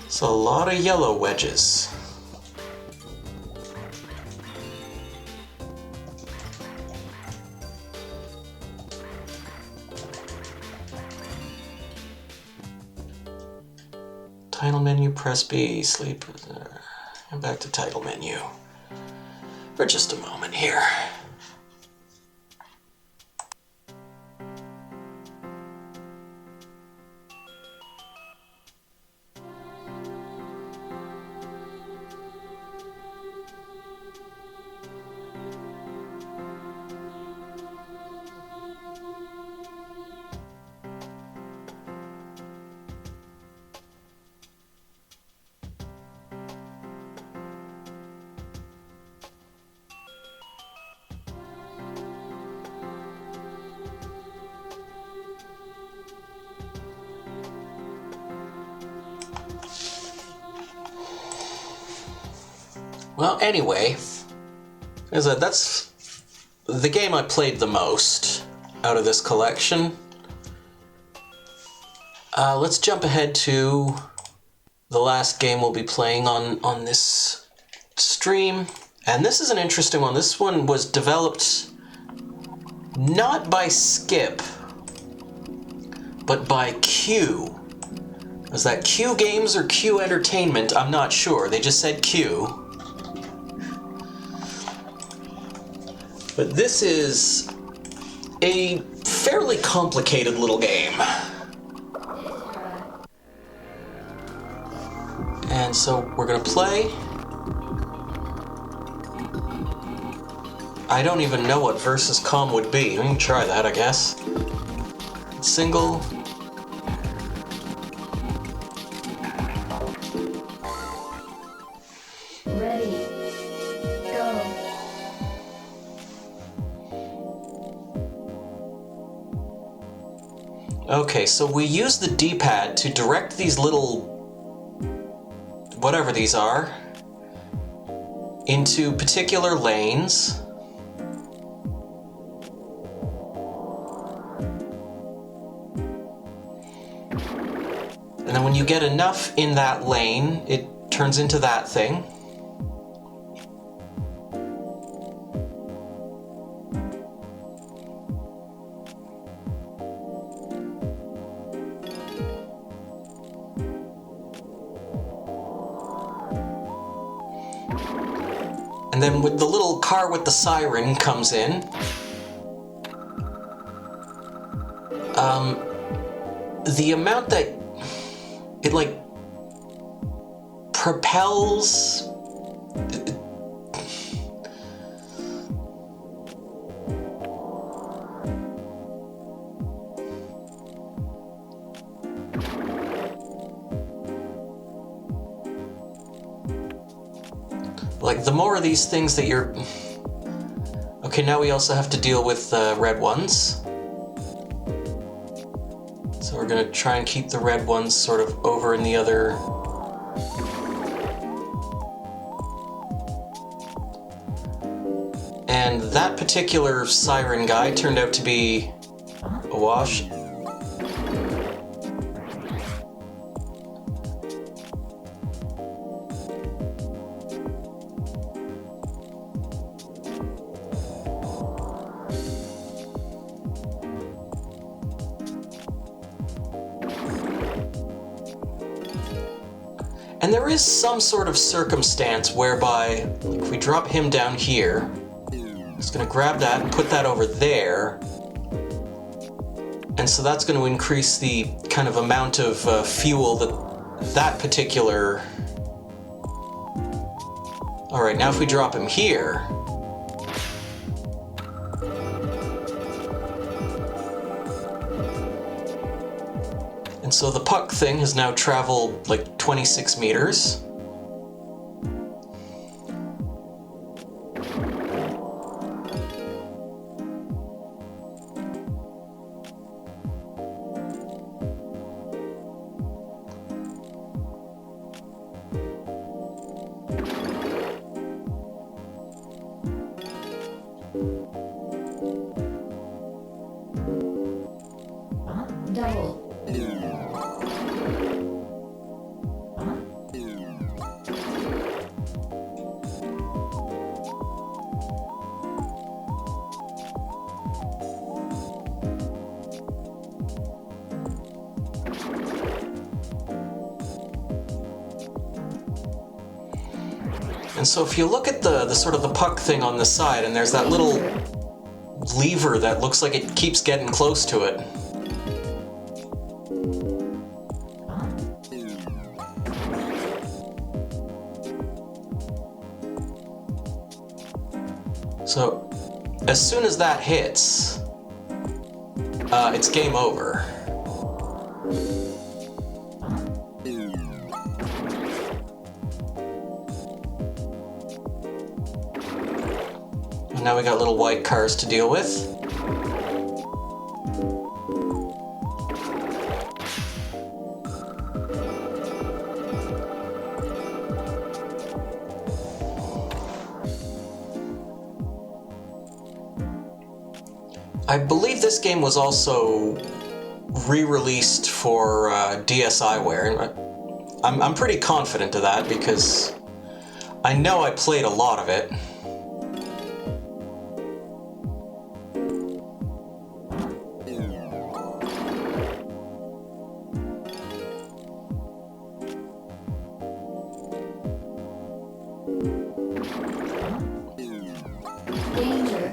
It's a lot of yellow wedges. Title menu, press B, sleep. Go back to title menu for just a moment here. Well, anyway, as I said, that's the game I played the most out of this collection. Let's jump ahead to the last game we'll be playing on this stream. And this is an interesting one. This one was developed not by Skip, but by Q. Was that Q Games or Q Entertainment? I'm not sure. They just said Q. But this is a fairly complicated little game. And so we're gonna play. I don't even know what versus com would be. We can try that, I guess. Single. Okay, so we use the D-pad to direct these little, whatever these are, into particular lanes. And then when you get enough in that lane, it turns into that thing. And then with the little car with the siren comes in, the amount that it like propels, like the more of these things that you're... Okay, now we also have to deal with red ones. So we're gonna try and keep the red ones sort of over in the other And that particular siren guy turned out to be a wash. And there is some sort of circumstance whereby, like, if we drop him down here, it's going to grab that and put that over there. And so that's going to increase the kind of amount of fuel that particular... Alright, now if we drop him here... And so the puck thing has now traveled like 26 meters.
Double.
And so if you look at the sort of the puck thing on the side, and there's that little lever that looks like it keeps getting close to it. So as soon as that hits, it's game over. Now we got little white cars to deal with. I believe this game was also re-released for DSiWare. I'm pretty confident of that because I know I played a lot of it.
Danger.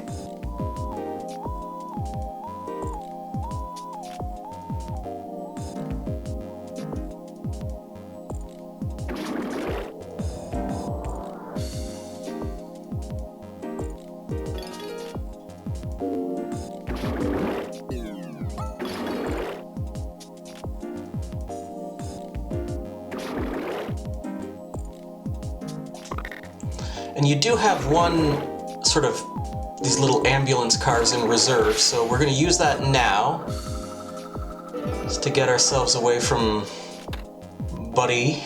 And you do have one sort of these little ambulance cars in reserve, so we're going to use that now just to get ourselves away from Buddy.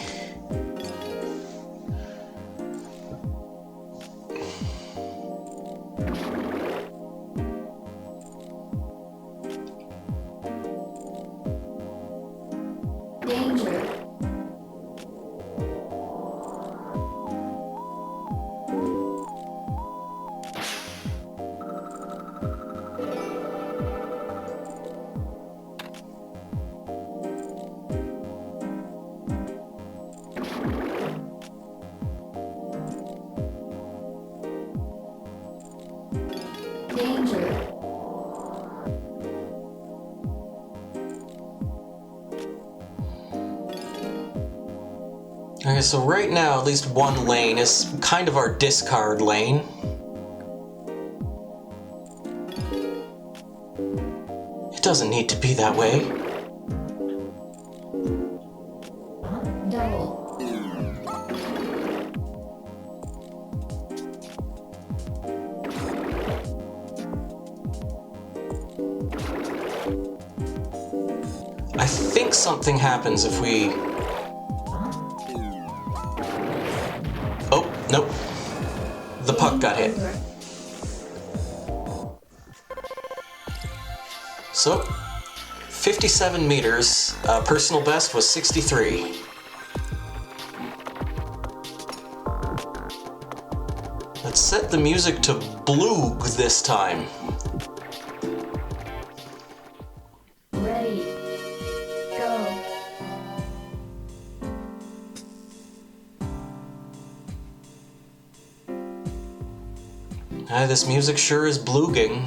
Danger. Danger.
Okay, so right now at least one lane is kind of our discard lane. It doesn't need to be that way.
Double.
I think something happens if we... Oh, nope. The puck got hit. So, 57 meters. Personal best was 63. Let's set the music to Bloog this time.
Ready. Go.
This music sure is blooging.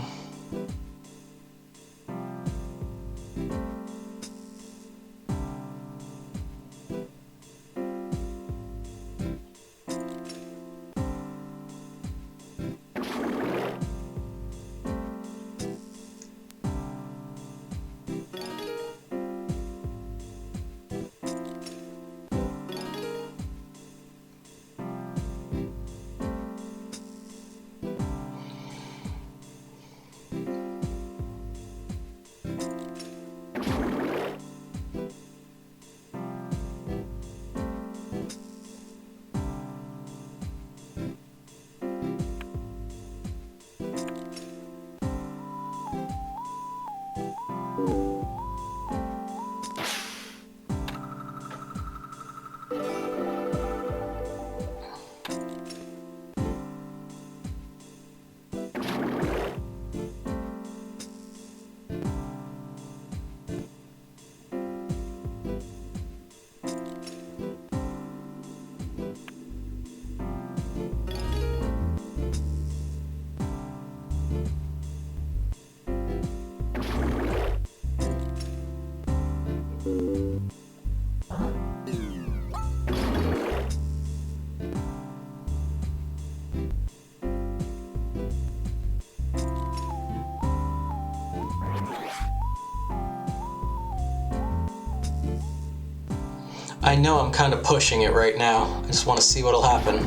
I know I'm kind of pushing it right now. I just want to see what'll happen.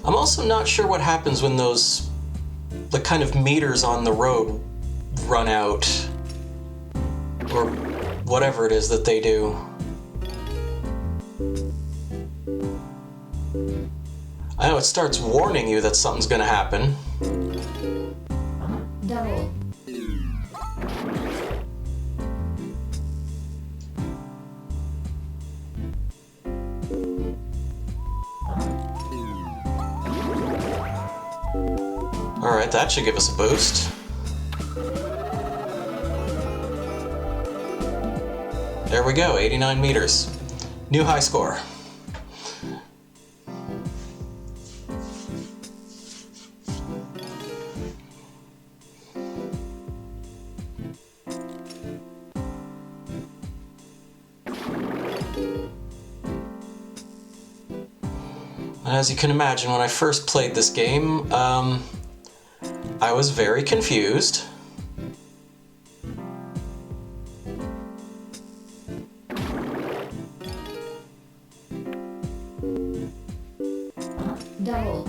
I'm also not sure what happens when the kind of meters on the road run out. Or whatever it is that they do. I know it starts warning you that something's gonna happen.
Double.
Alright, that should give us a boost. There we go, 89 meters. New high score. As you can imagine, when I first played this game, I was very confused.
Double.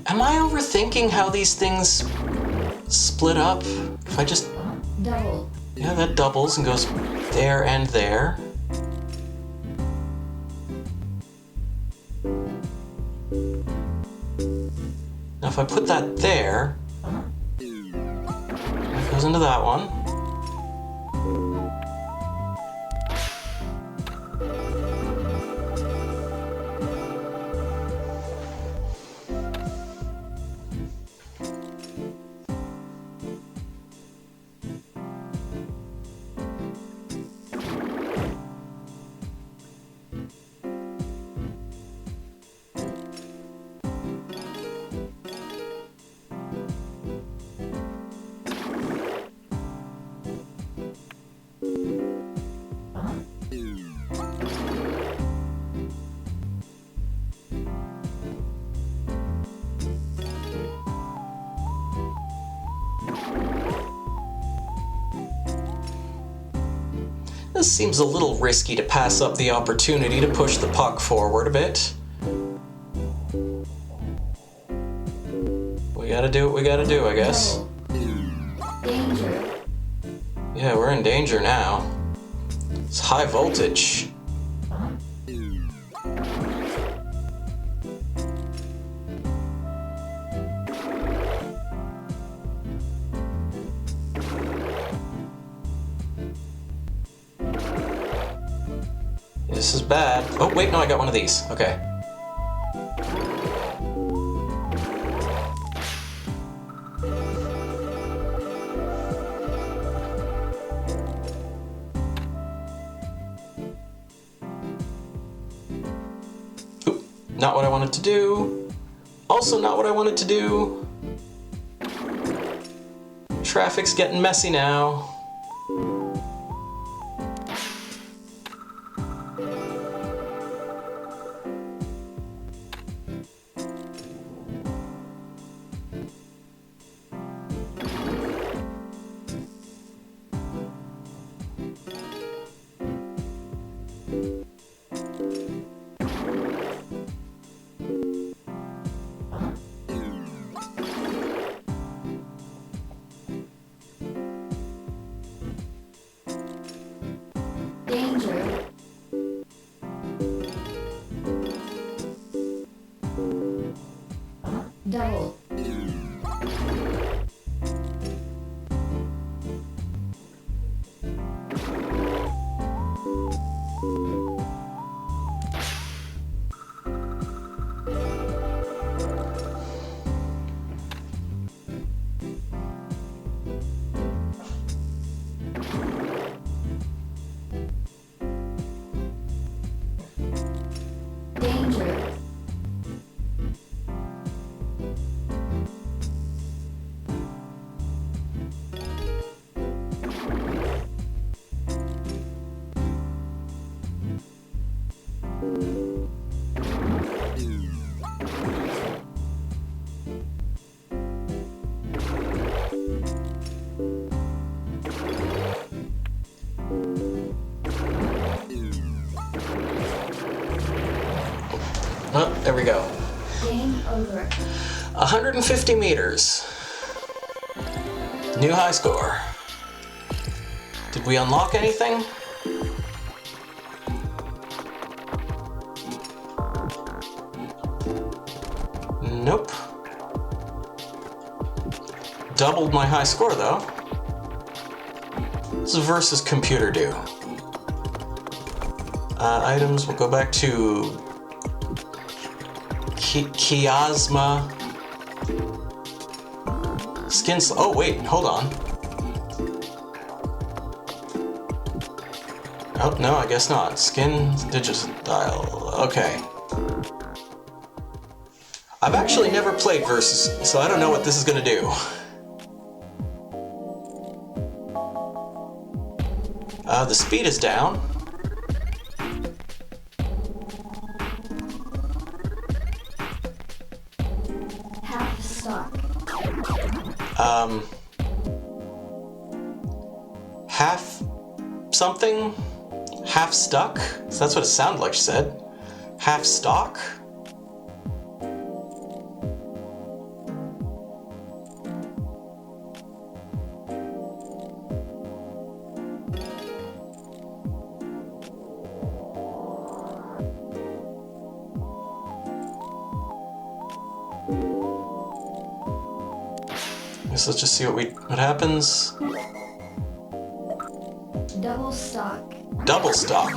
Am I overthinking how these things split up? If I just...
Double.
Yeah, that doubles and goes there and there. Now if I put that there, that goes into that one. This seems a little risky to pass up the opportunity to push the puck forward a bit. We gotta do what we gotta do, I guess.
Danger.
Yeah, we're in danger now. It's high voltage. This is bad. Oh, wait, no, I got one of these. Okay. Oop, not what I wanted to do. Also not what I wanted to do. Traffic's getting messy now.
Danger. Double. Danger.
Oh, there we go.
Game over.
150 meters. New high score. Did we unlock anything? Nope. Doubled my high score though. What does versus computer do? Items, we'll go back to Chiasma. Oh wait, hold on. Oh, no, I guess not. Skin digital. Okay. I've actually never played Versus, so I don't know what this is gonna do. The speed is down.
Half stock.
Half something? Half stuck? So that's what it sounded like she said. Half stock? So let's just see what happens.
Double stock.
Double stock.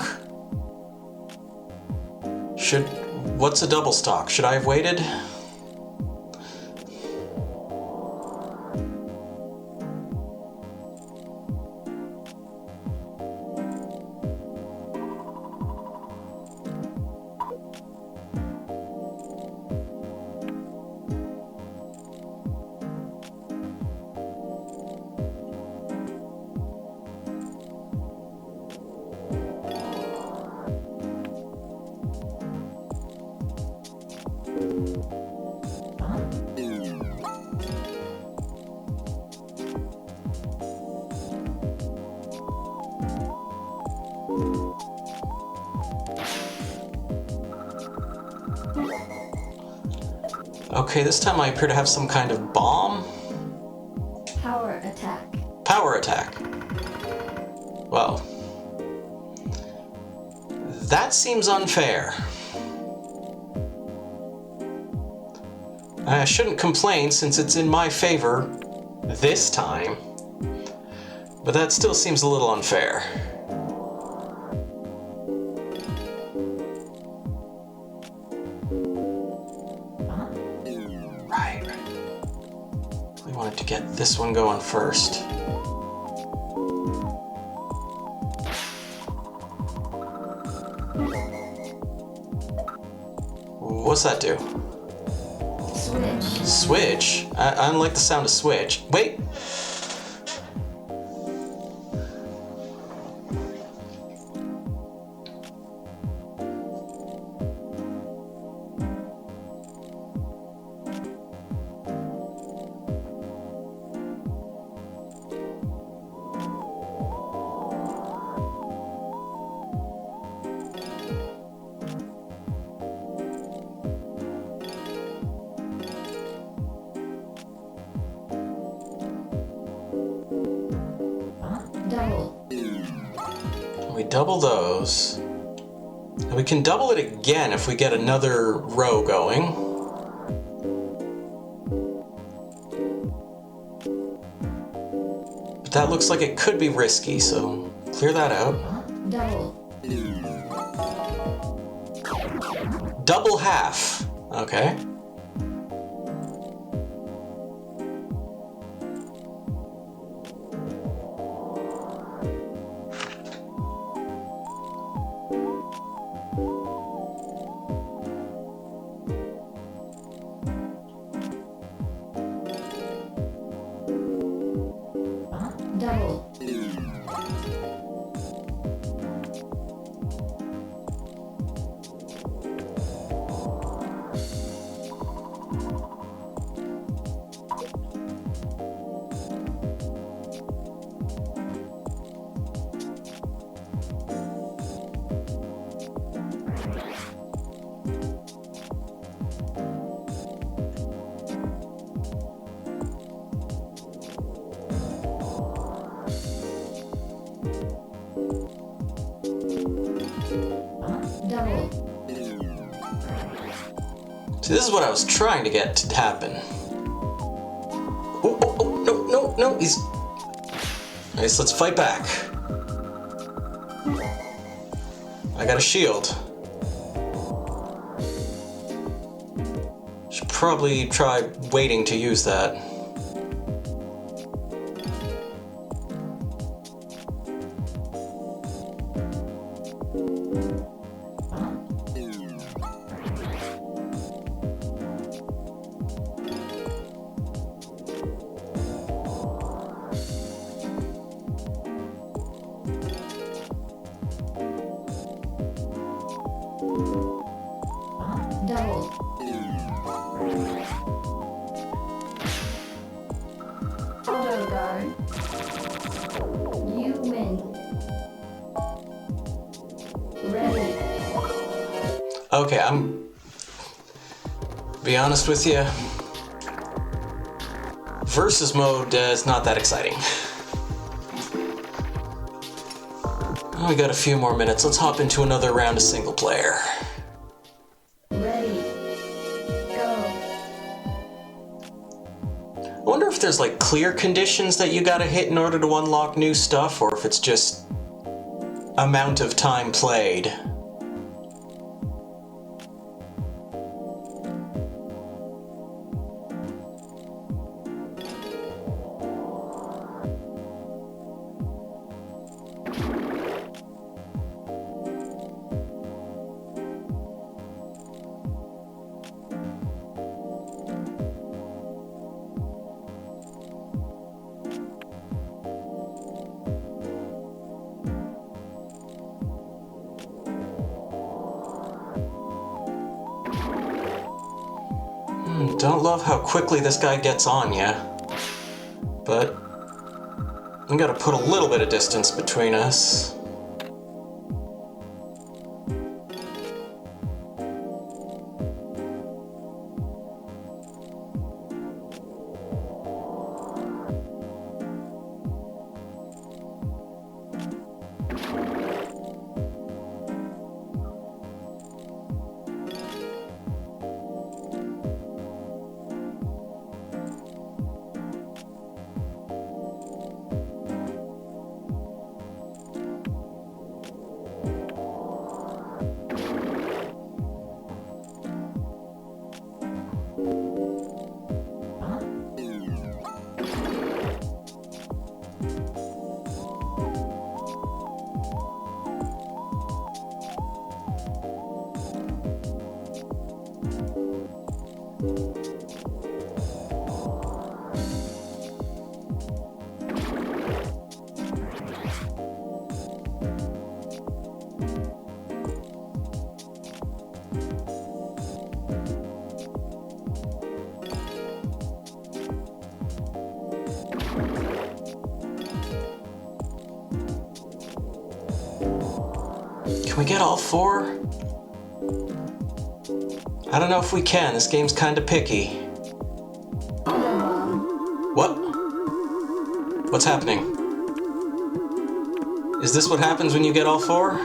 What's a double stock? Should I have waited? Okay, this time I appear to have some kind of bomb.
Power attack.
Power attack. Well, that seems unfair. I shouldn't complain since it's in my favor this time, but that still seems a little unfair. Right. We wanted to get this one going first. What's that do?
Switch.
Switch? I don't like the sound of switch. Wait!
Double.
We double those. And we can double it again if we get another row going. But that looks like it could be risky, so clear that out.
Double.
Double half. Okay.
Double. Double.
See, this is what I was trying to get to happen. Oh, oh, oh, no, no, no, he's... Nice, let's fight back. I got a shield. Should probably try waiting to use that.
Double. Auto guard. You win. Ready.
Okay, be honest with you. Versus mode is not that exciting. We got a few more minutes. Let's hop into another round of single player.
Ready. Go.
I wonder if there's like clear conditions that you gotta hit in order to unlock new stuff, or if it's just amount of time played. Don't love how quickly this guy gets on ya. But we gotta put a little bit of distance between us. Can we get all four? I don't know if we can. This game's kind of picky. What? What's happening? Is this what happens when you get all four?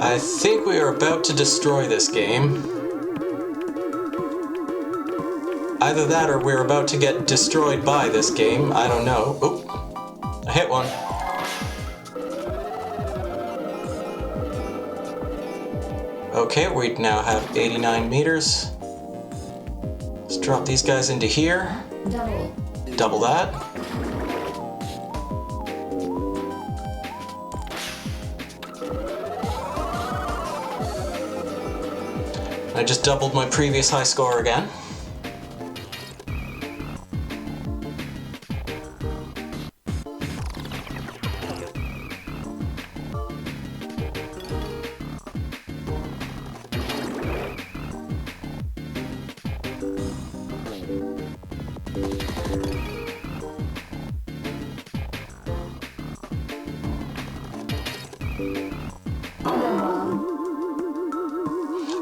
I think we are about to destroy this game. Either that or we're about to get destroyed by this game. I don't know. Oh, I hit one. Okay, we now have 89 meters. Let's drop these guys into here. Double that. I just doubled my previous high score again.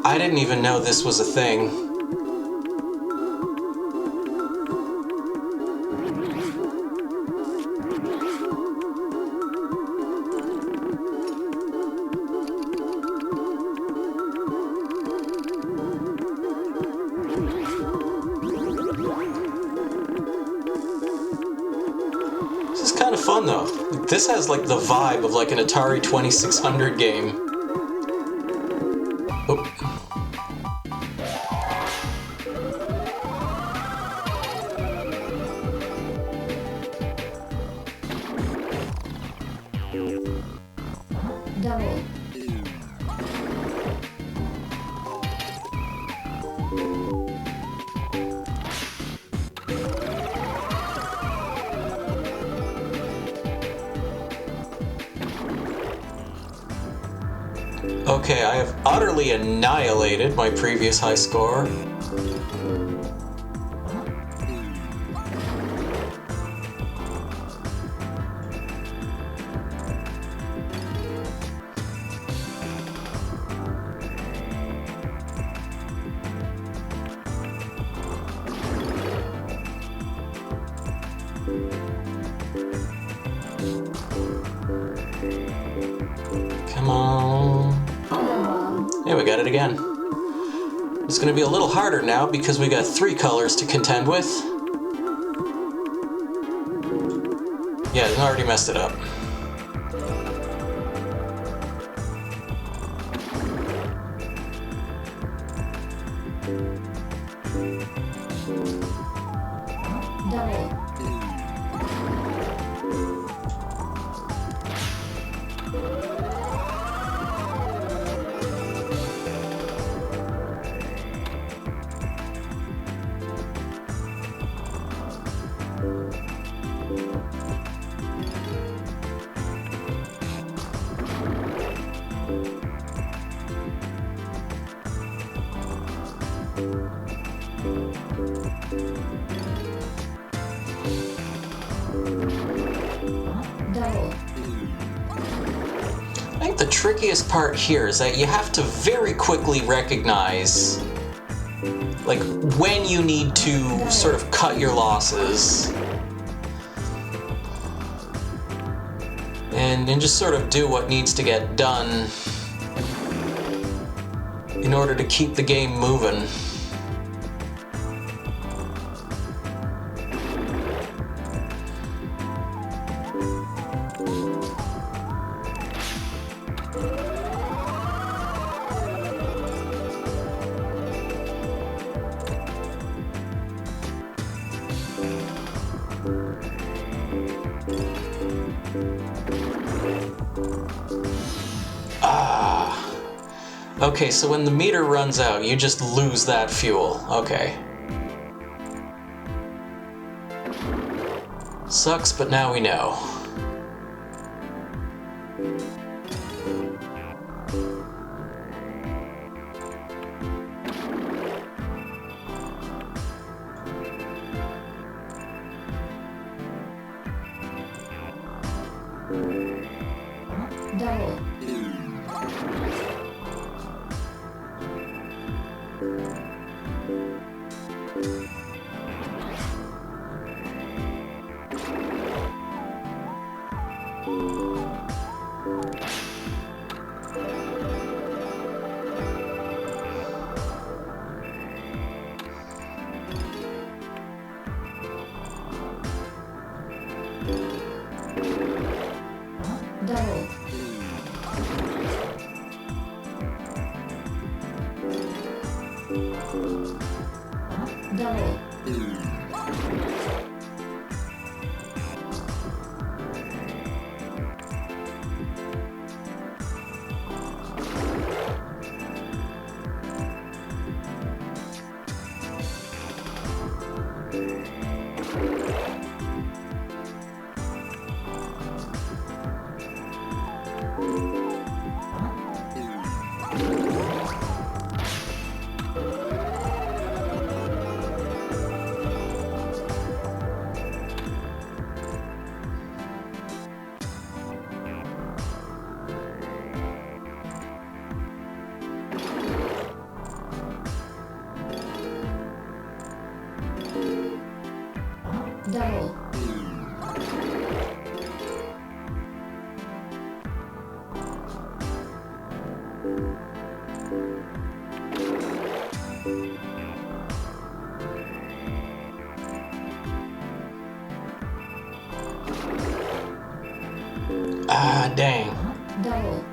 I didn't even know this was a thing. This is kind of fun though. This has like the vibe of like an Atari 2600 game. Oh.
Double.
Okay, I have utterly annihilated my previous high score. Come on. Yeah, we got it again. It's going to be a little harder now because we got 3 colors to contend with. Yeah, I already messed it up.
Double.
trickiest part here is that you have to very quickly recognize like when you need to sort of cut your losses and just sort of do what needs to get done in order to keep the game moving. Okay, so when the meter runs out, you just lose that fuel. Okay. Sucks, but now we know.
Double. Double. Double. Double.
Ah, dang.
Double.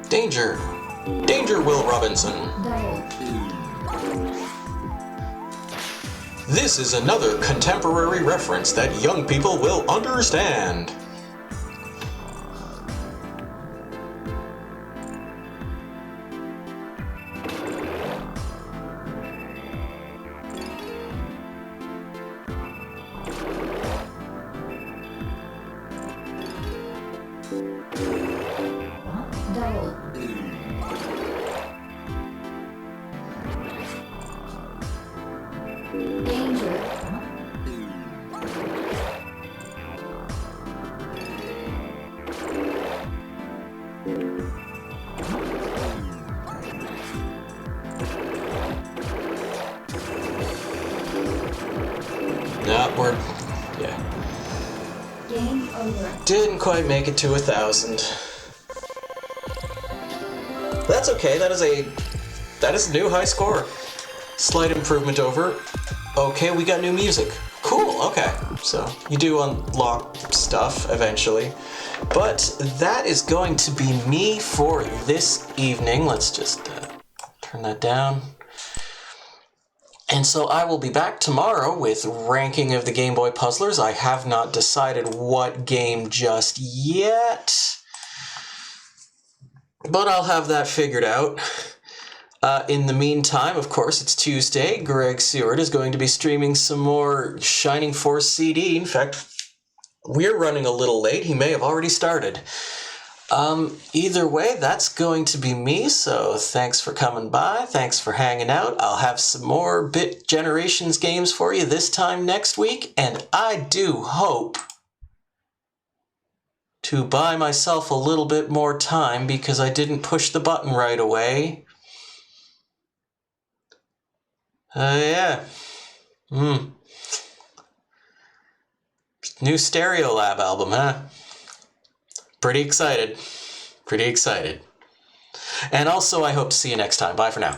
Danger. Danger, Will Robinson.
Double.
This is another contemporary reference that young people will understand.
Double. Danger.
Nah, we're... yeah.
Game over.
Didn't quite make it to 1,000. That's okay, that is a new high score. Slight improvement over. Okay, we got new music. Cool, okay. So you do unlock stuff eventually. But that is going to be me for this evening. Let's just turn that down. And so I will be back tomorrow with ranking of the Game Boy Puzzlers. I have not decided what game just yet, but I'll have that figured out. In the meantime, of course, it's Tuesday. Greg Seward is going to be streaming some more Shining Force CD. In fact, we're running a little late. He may have already started. Either way, that's going to be me, so thanks for coming by. Thanks for hanging out. I'll have some more Bit Generations games for you this time next week, and I do hope to buy myself a little bit more time because I didn't push the button right away. Yeah. New Stereolab album, huh? Pretty excited. Pretty excited. And also, I hope to see you next time. Bye for now.